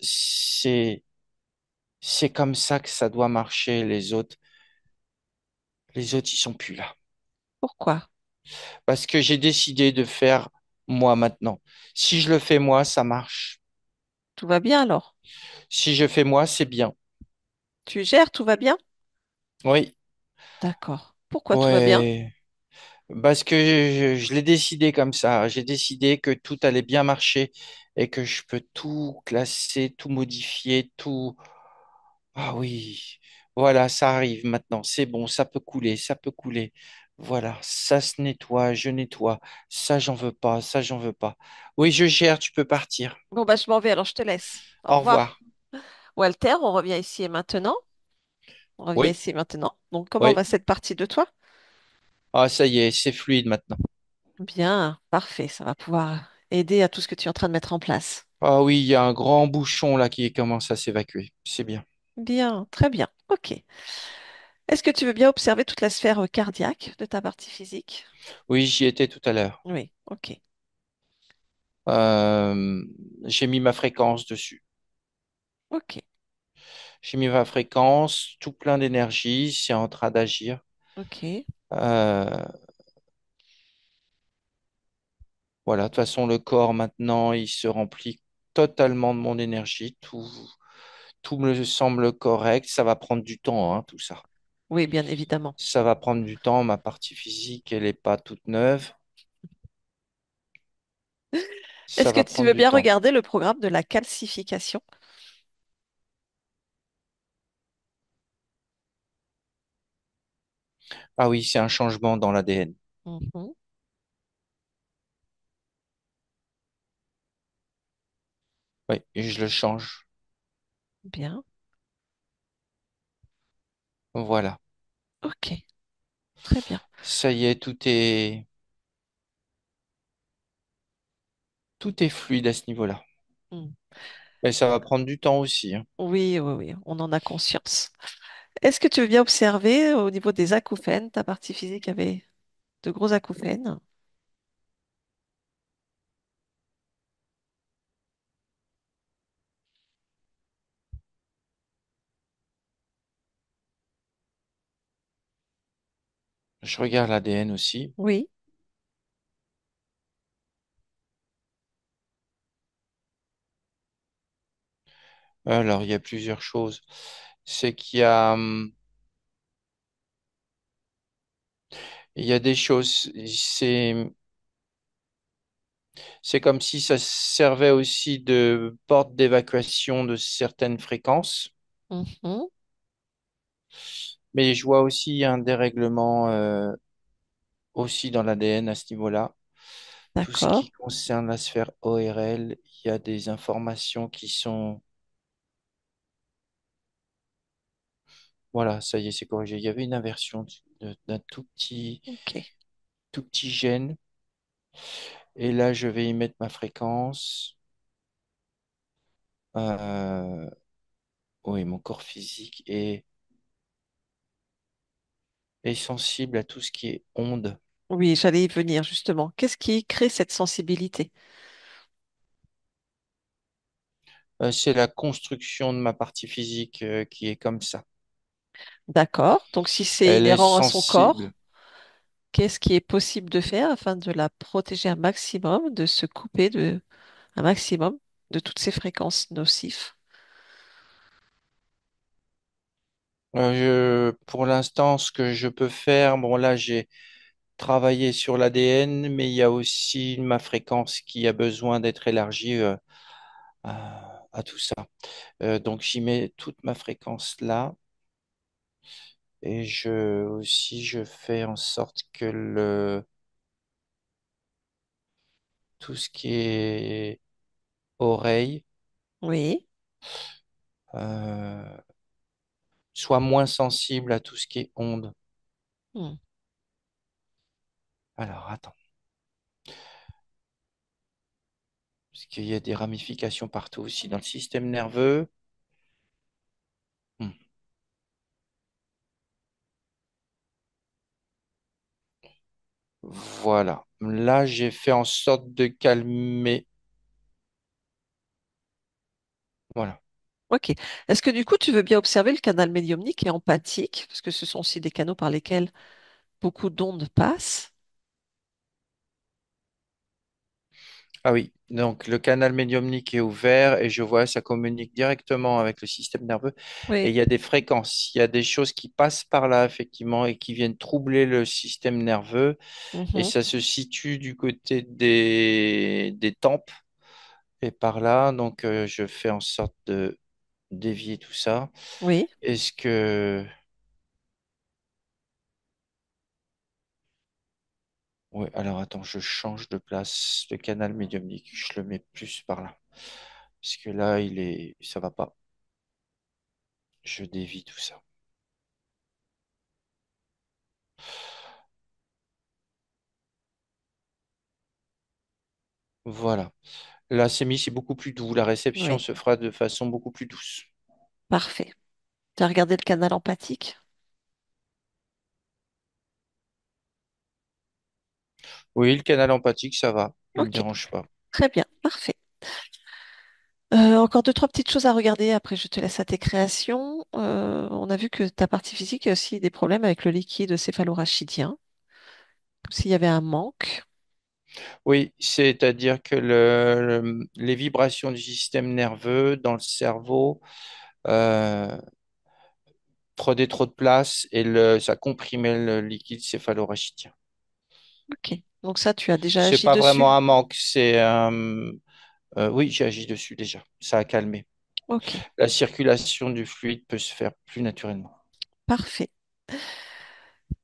C'est comme ça que ça doit marcher. Les autres, ils sont plus là. Pourquoi? Parce que j'ai décidé de faire moi maintenant. Si je le fais moi, ça marche. Tout va bien alors? Si je fais moi, c'est bien. Tu gères, tout va bien? Oui, D'accord. Pourquoi tout va bien? ouais. Parce que je l'ai décidé comme ça. J'ai décidé que tout allait bien marcher et que je peux tout classer, tout modifier, tout. Ah oui, voilà, ça arrive maintenant. C'est bon, ça peut couler, ça peut couler. Voilà, ça se nettoie, je nettoie. Ça, j'en veux pas, ça, j'en veux pas. Oui, je gère, tu peux partir. Bon, bah, je m'en vais, alors je te laisse. Au Au revoir. revoir. Walter, on revient ici et maintenant. On revient Oui, ici et maintenant. Donc, comment oui. va cette partie de toi? Ah, ça y est, c'est fluide maintenant. Bien, parfait. Ça va pouvoir aider à tout ce que tu es en train de mettre en place. Ah oui, il y a un grand bouchon là qui commence à s'évacuer. C'est bien. Bien, très bien. OK. Est-ce que tu veux bien observer toute la sphère cardiaque de ta partie physique? Oui, j'y étais tout à l'heure. Oui, OK. Euh, j'ai mis ma fréquence dessus. OK. J'ai mis ma fréquence, tout plein d'énergie, c'est en train d'agir. OK. Euh, voilà, de toute façon, le corps maintenant, il se remplit totalement de mon énergie. Tout me semble correct. Ça va prendre du temps, hein, tout ça. Oui, bien évidemment. Ça va prendre du temps. Ma partie physique, elle n'est pas toute neuve. Ça Est-ce que va tu prendre veux du bien temps. regarder le programme de la calcification? Ah oui, c'est un changement dans l'ADN. Mhm. Oui, et je le change. Bien. Voilà. OK. Très bien. Ça y est, tout est fluide à ce niveau-là. Mm. Mais ça va prendre du temps aussi, hein. Oui, oui, oui, on en a conscience. Est-ce que tu veux bien observer au niveau des acouphènes, ta partie physique avait de gros acouphènes? Je regarde l'ADN aussi. Oui. Alors, il y a plusieurs choses. C'est qu'il y a, il y a des choses. C'est comme si ça servait aussi de porte d'évacuation de certaines fréquences. Mhm. Mais je vois aussi un dérèglement aussi dans l'ADN à ce niveau-là. Tout ce D'accord. qui concerne la sphère ORL, il y a des informations qui sont... Voilà, ça y est, c'est corrigé. Il y avait une inversion d'un OK. tout petit gène. Et là, je vais y mettre ma fréquence. Euh, oui, mon corps physique est sensible à tout ce qui est ondes. Oui, j'allais y venir justement. Qu'est-ce qui crée cette sensibilité? C'est la construction de ma partie physique qui est comme ça. D'accord. Donc, si c'est Elle est inhérent à son sensible. corps, qu'est-ce qui est possible de faire afin de la protéger un maximum, de se couper de un maximum de toutes ces fréquences nocives? Pour l'instant, ce que je peux faire, bon là, j'ai travaillé sur l'ADN, mais il y a aussi ma fréquence qui a besoin d'être élargie à tout ça. Donc j'y mets toute ma fréquence là et je fais en sorte que tout ce qui est oreille Oui. euh, soit moins sensible à tout ce qui est ondes. Hmm. Alors attends, parce qu'il y a des ramifications partout aussi dans le système nerveux. Hmm. Voilà. Là, j'ai fait en sorte de calmer. Voilà. Ok. Est-ce que du coup, tu veux bien observer le canal médiumnique et empathique, parce que ce sont aussi des canaux par lesquels beaucoup d'ondes passent? Ah oui, donc le canal médiumnique est ouvert et je vois ça communique directement avec le système nerveux et il Oui. y a des fréquences, il y a des choses qui passent par là effectivement et qui viennent troubler le système nerveux et Mhm. ça se situe du côté des tempes et par là, donc je fais en sorte de dévier tout ça. Oui. Est-ce que... Oui, alors attends, je change de place le canal médiumnique, je le mets plus par là parce que là, ça va pas, je dévie tout ça. Voilà. La sémie, c'est beaucoup plus doux. La réception Oui. se fera de façon beaucoup plus douce. Parfait. Tu as regardé le canal empathique? Oui, le canal empathique, ça va. Il me Ok. dérange pas. Très bien. Parfait. Encore deux, trois petites choses à regarder. Après, je te laisse à tes créations. On a vu que ta partie physique a aussi des problèmes avec le liquide céphalorachidien, comme s'il y avait un manque. Oui, c'est-à-dire que les vibrations du système nerveux dans le cerveau euh, prenaient trop de place et ça comprimait le liquide céphalorachidien. Ok. Donc ça, tu as déjà C'est agi pas dessus? vraiment un manque, oui, j'ai agi dessus déjà. Ça a calmé. Ok. La circulation du fluide peut se faire plus naturellement. Parfait.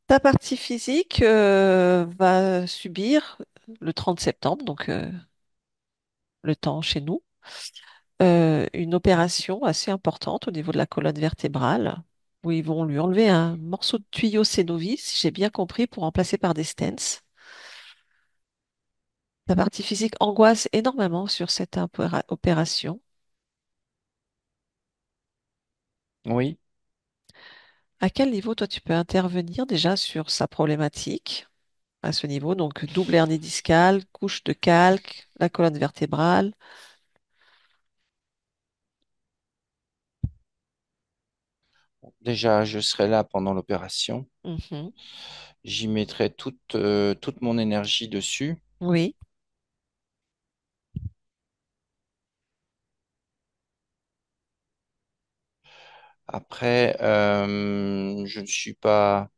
Ta partie physique va subir le 30 septembre, donc le temps chez nous, une opération assez importante au niveau de la colonne vertébrale, où ils vont lui enlever un morceau de tuyau Cénovis, si j'ai bien compris, pour remplacer par des stents. Ta partie physique angoisse énormément sur cette opération. Oui. À quel niveau, toi, tu peux intervenir déjà sur sa problématique à ce niveau? Donc, double hernie discale, couche de calque, la colonne vertébrale. Déjà, je serai là pendant l'opération. Mhm. J'y mettrai toute mon énergie dessus. Oui, Après, je ne suis pas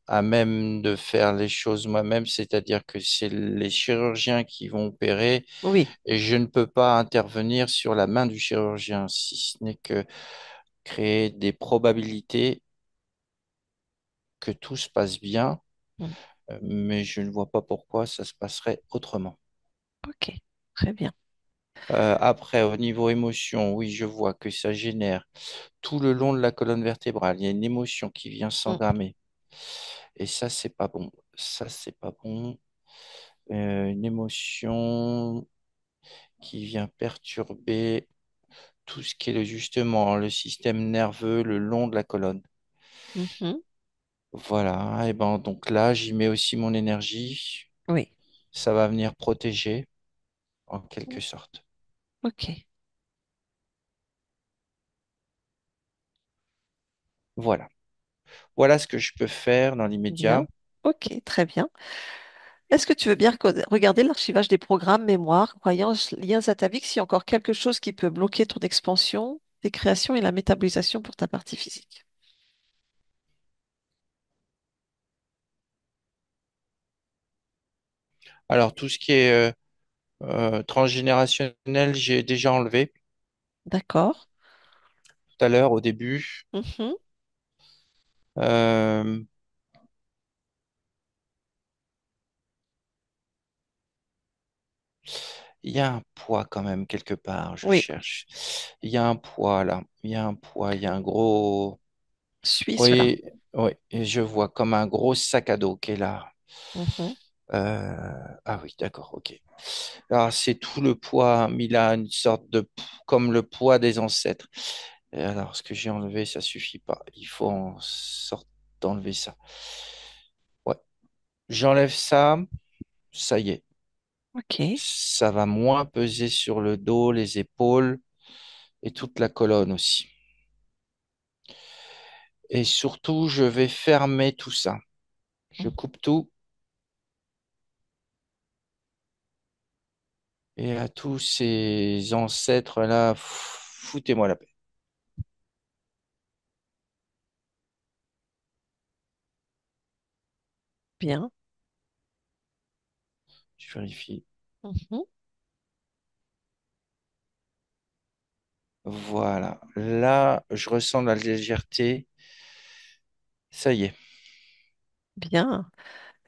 à même de faire les choses moi-même, c'est-à-dire que c'est les chirurgiens qui vont opérer oui. et je ne peux pas intervenir sur la main du chirurgien, si ce n'est que créer des probabilités que tout se passe bien, Mm. mais je ne vois pas pourquoi ça se passerait autrement. Ok, très bien. Après, au niveau émotion, oui, je vois que ça génère tout le long de la colonne vertébrale. Il y a une émotion qui vient Mm. s'engramer. Et ça, c'est pas bon. Ça, c'est pas bon. Une émotion qui vient perturber tout ce qui est justement le système nerveux le long de la colonne. Mhm. Voilà. Et ben donc là, j'y mets aussi mon énergie. Oui. Ça va venir protéger en quelque Mm. sorte. Ok, Voilà. Voilà ce que je peux faire dans bien. l'immédiat. Ok, très bien. Est-ce que tu veux bien regarder l'archivage des programmes, mémoire, croyances, liens ataviques, s'il y a encore quelque chose qui peut bloquer ton expansion, tes créations et la métabolisation pour ta partie physique? Alors, tout ce qui est transgénérationnel, j'ai déjà enlevé D'accord. tout à l'heure au début. Mhm. Euh, Il y a un poids quand même quelque part, je Oui, cherche. Il y a un poids là, il y a un poids, il y a un gros... suis cela. Oui, oui, et je vois comme un gros sac à dos qui est là. Mhm. Ah oui, d'accord, ok. Alors c'est tout le poids, mais il a une sorte de... comme le poids des ancêtres. Et alors ce que j'ai enlevé, ça suffit pas. Il faut en sorte d'enlever ça. Ouais, j'enlève ça, ça y est. Ok, Ça va moins peser sur le dos, les épaules et toute la colonne aussi. Et surtout, je vais fermer tout ça. Je coupe tout et à tous ces ancêtres-là, foutez-moi la paix. bien. Je vérifie. Mhm. Voilà. Là, je ressens la légèreté. Ça y est. Bien.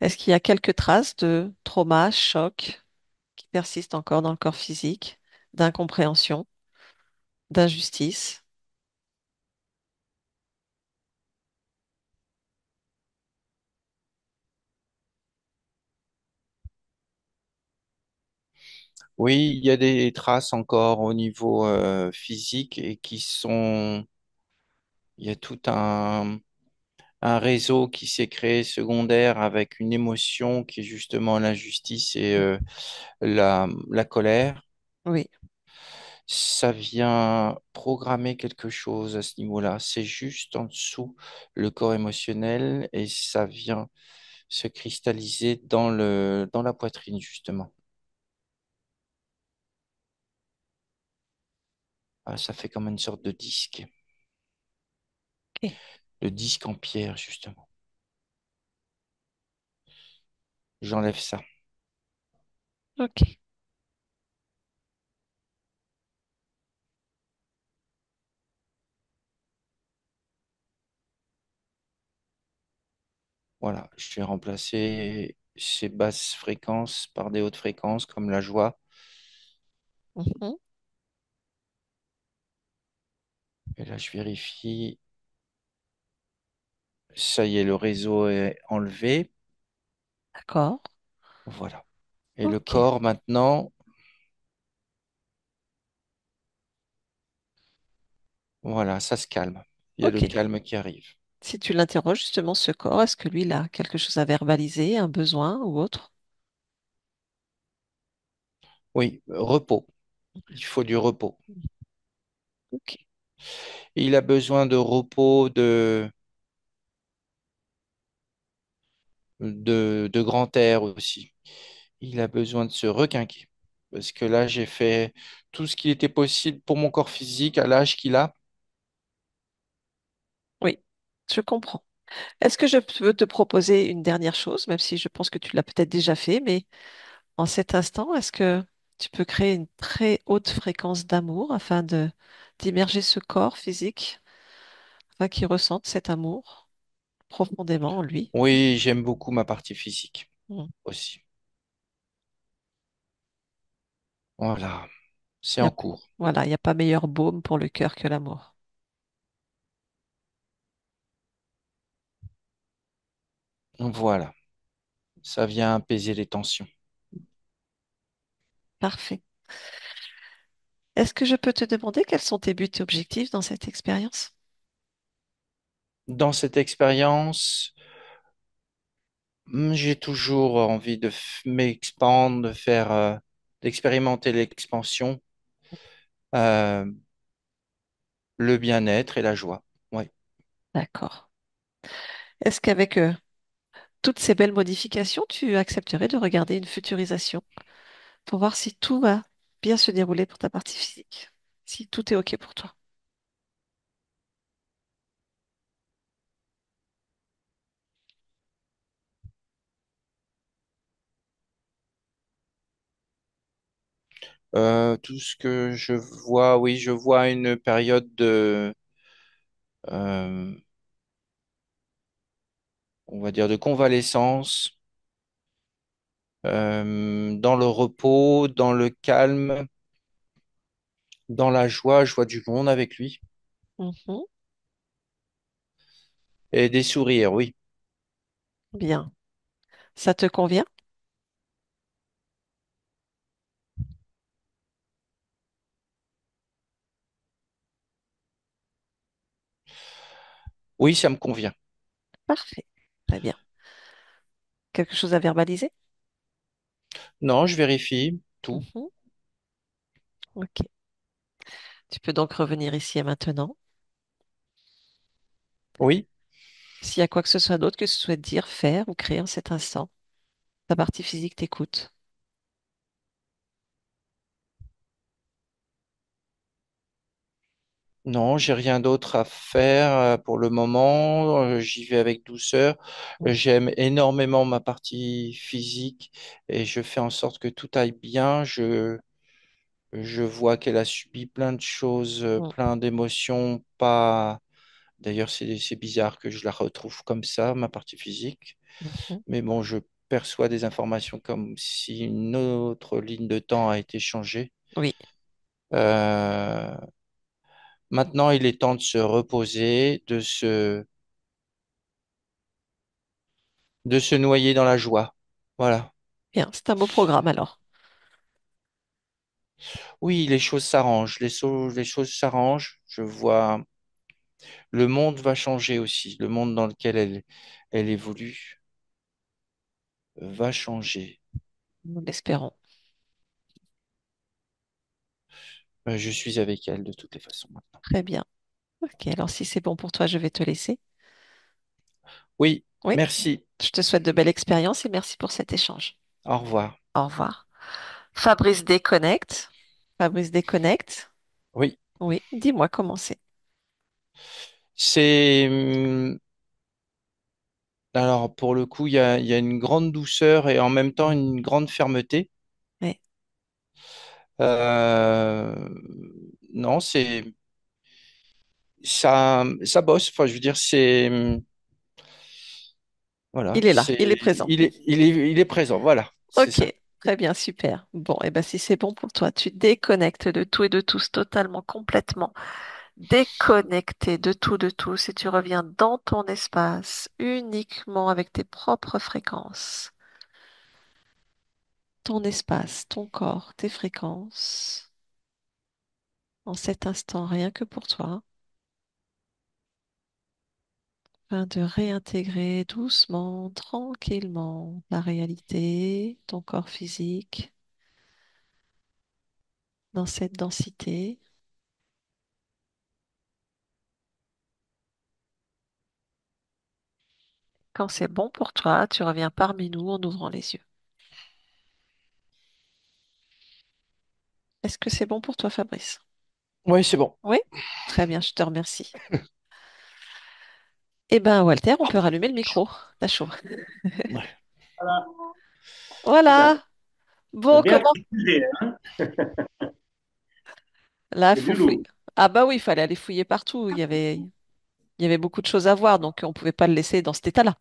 Est-ce qu'il y a quelques traces de trauma, choc qui persistent encore dans le corps physique, d'incompréhension, d'injustice? Oui, il y a des traces encore au niveau physique et qui sont... Il y a tout un réseau qui s'est créé secondaire avec une émotion qui est justement l'injustice et la colère. Oui, Ça vient programmer quelque chose à ce niveau-là. C'est juste en dessous le corps émotionnel et ça vient se cristalliser dans la poitrine, justement. Ah, ça fait comme une sorte de disque. ok, Le disque en pierre, justement. J'enlève ça. ok, Voilà. Je vais remplacer ces basses fréquences par des hautes fréquences comme la joie. mhm. Et là, je vérifie. Ça y est, le réseau est enlevé. D'accord, Voilà. Et le ok, corps, maintenant, voilà, ça se calme. Il y a le ok. calme qui arrive. Si tu l'interroges justement, ce corps, est-ce que lui, il a quelque chose à verbaliser, un besoin ou autre? Oui, repos. Il faut du repos. Ok, Il a besoin de repos, de grand air aussi. Il a besoin de se requinquer. Parce que là, j'ai fait tout ce qui était possible pour mon corps physique à l'âge qu'il a. oui, je comprends. Est-ce que je peux te proposer une dernière chose, même si je pense que tu l'as peut-être déjà fait, mais en cet instant, est-ce que tu peux créer une très haute fréquence d'amour afin de d'immerger ce corps physique, afin qu'il ressente cet amour profondément en lui? Oui, j'aime beaucoup ma partie physique Mm. aussi. Voilà, c'est Il y en a- cours. voilà, il n'y a pas meilleur baume pour le cœur que l'amour. Voilà, ça vient apaiser les tensions. Parfait. Est-ce que je peux te demander quels sont tes buts et objectifs dans cette expérience? Dans cette expérience, j'ai toujours envie de m'expandre, de faire, d'expérimenter l'expansion, euh, le bien-être et la joie. Ouais. D'accord. Est-ce qu'avec toutes ces belles modifications, tu accepterais de regarder une futurisation pour voir si tout va bien se dérouler pour ta partie physique, si tout est OK pour toi. Tout ce que je vois, oui, je vois une période euh, on va dire, de convalescence, dans le repos, dans le calme, dans la joie. Je vois du monde avec lui Mhm. et des sourires, oui. Bien. Ça te convient? Oui, ça me convient. Parfait. Très bien. Quelque chose à verbaliser? Non, je vérifie tout. Mhm. OK. Tu peux donc revenir ici et maintenant. Oui. S'il y a quoi que ce soit d'autre que tu souhaites dire, faire ou créer en cet instant, ta partie physique t'écoute. Non, j'ai rien d'autre à faire pour le moment. J'y vais avec douceur. Mhm. J'aime énormément ma partie physique et je fais en sorte que tout aille bien. Je vois qu'elle a subi plein de choses, plein d'émotions, pas. D'ailleurs, c'est bizarre que je la retrouve comme ça, ma partie physique. Mhm. Mais bon, je perçois des informations comme si une autre ligne de temps a été changée. Oui, Euh, Maintenant, il est temps de se reposer, de se noyer dans la joie. Voilà. bien. C'est un beau programme alors. Oui, les choses s'arrangent, les choses s'arrangent. Je vois, le monde va changer aussi. Le monde dans lequel elle évolue va changer. Nous l'espérons. Je suis avec elle de toutes les façons maintenant. Très bien. Ok, alors si c'est bon pour toi, je vais te laisser. Oui, Oui, merci. je te souhaite de belles expériences et merci pour cet échange. Au revoir. Au revoir. Fabrice déconnecte. Fabrice déconnecte. Oui, Oui, dis-moi comment c'est. c'est... alors, pour le coup, il y a une grande douceur et en même temps une grande fermeté. Oui, Euh, non, ça bosse. Enfin, je veux dire, voilà, il est là, il est présent. il est présent. Voilà, c'est Ok, ça. très bien, super. Bon, et ben si c'est bon pour toi, tu déconnectes de tout et de tous totalement, complètement. Déconnecté de tous et tu reviens dans ton espace uniquement avec tes propres fréquences. Ton espace, ton corps, tes fréquences. En cet instant, rien que pour toi, afin de réintégrer doucement, tranquillement la réalité, ton corps physique, dans cette densité. Quand c'est bon pour toi, tu reviens parmi nous en ouvrant les yeux. Est-ce que c'est bon pour toi, Fabrice? Oui, c'est bon. Oui? Très bien, je te remercie. Eh ben, Walter, on peut rallumer le micro. T'as chaud. Ouais. Voilà. Oula, Voilà. t'as Bon, bien comment? précisé, hein. Là, C'est faut du fouiller. lourd. Ah bah oui, il fallait aller fouiller partout. Il y avait beaucoup de choses à voir, donc on pouvait pas le laisser dans cet état-là.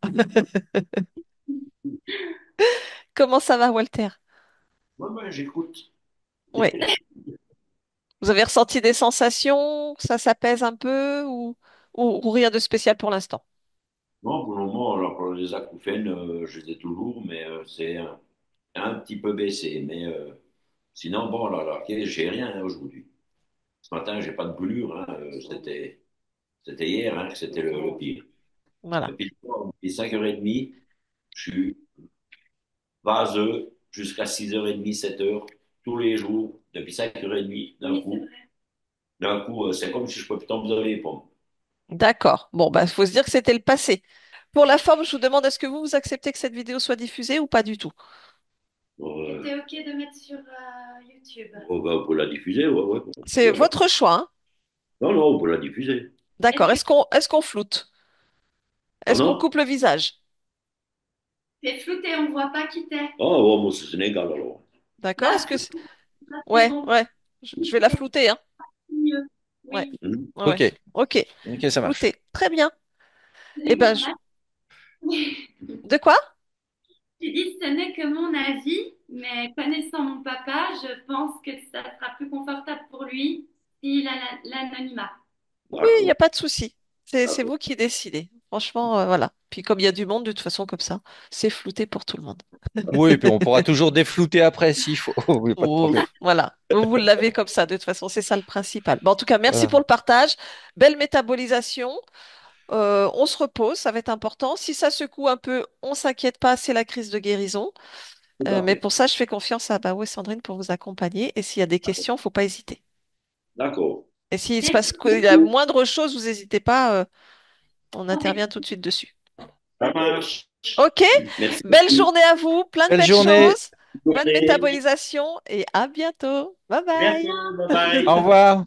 Comment ça va, Walter? Moi, j'écoute. Oui. Vous avez ressenti des sensations? Ça s'apaise un peu ou rien de spécial pour l'instant? Bon, pour le moment, alors, pour les acouphènes, je les ai toujours, mais c'est un petit peu baissé. Mais sinon, bon, là, ok, j'ai rien hein, aujourd'hui. Ce matin, j'ai pas de brûlure. Hein, c'était hier hein, que c'était le pire. Voilà. Depuis, depuis 5h30, je suis vaseux jusqu'à 6h30, 7h, tous les jours, depuis 5h30, d'un coup. D'un coup, c'est comme si je pouvais plus tomber dans les pommes. D'accord. Bon, bah, faut se dire que c'était le passé. Pour la forme, je vous demande, est-ce que vous acceptez que cette vidéo soit diffusée ou pas du tout? Ouais. C'était OK de mettre sur YouTube. On peut la diffuser, ouais, ouais. C'est votre choix, hein. Non, non, on peut la diffuser. D'accord. Est-ce que Est-ce qu'on floute? Est-ce qu'on Pardon? coupe le visage? c'est flouté, on voit pas qui t'es? Ah, ouais, moi, c'est Sénégal, alors. D'accord. Bah, flou, ça, c'est Ouais, bon. ouais. Je vais la C'est flouter, hein. mieux. Ouais, Oui. Hmm. ouais, ouais. Ok, Ok. ok, ça marche. Flouter. Très bien. Ce Eh n'est que ben, mon avis. de quoi? J'ai dit ce n'est que mon avis, mais connaissant mon papa, je pense que ça sera plus confortable pour lui s'il a l'anonymat. Oui, il n'y a D'accord, pas de souci. C'est d'accord. vous qui décidez. Franchement, voilà. Puis comme il y a du monde, de toute façon, comme ça, c'est flouté pour tout le monde. Oui, et puis on pourra toujours déflouter après s'il faut. Oui, pas de Oh, problème. voilà. Vous l'avez comme ça, de toute façon, c'est ça le principal. Bon, en tout cas, merci pour Voilà. le partage. Belle métabolisation. On se repose, ça va être important. Si ça secoue un peu, on s'inquiète pas, c'est la crise de guérison. Tout à Mais fait. pour ça, je fais confiance à Bao et Sandrine pour vous accompagner. Et s'il y a des questions, faut pas hésiter. D'accord. Et s'il se Merci passe qu'il y a beaucoup. moindre chose, vous n'hésitez pas, on Oui. intervient tout de suite dessus. Ça marche. Ok, Merci belle beaucoup. journée à vous, plein de Belle belles journée. choses, Bonne bonne journée. métabolisation et à bientôt. Bye À bye. bientôt. Bye bye. Au revoir.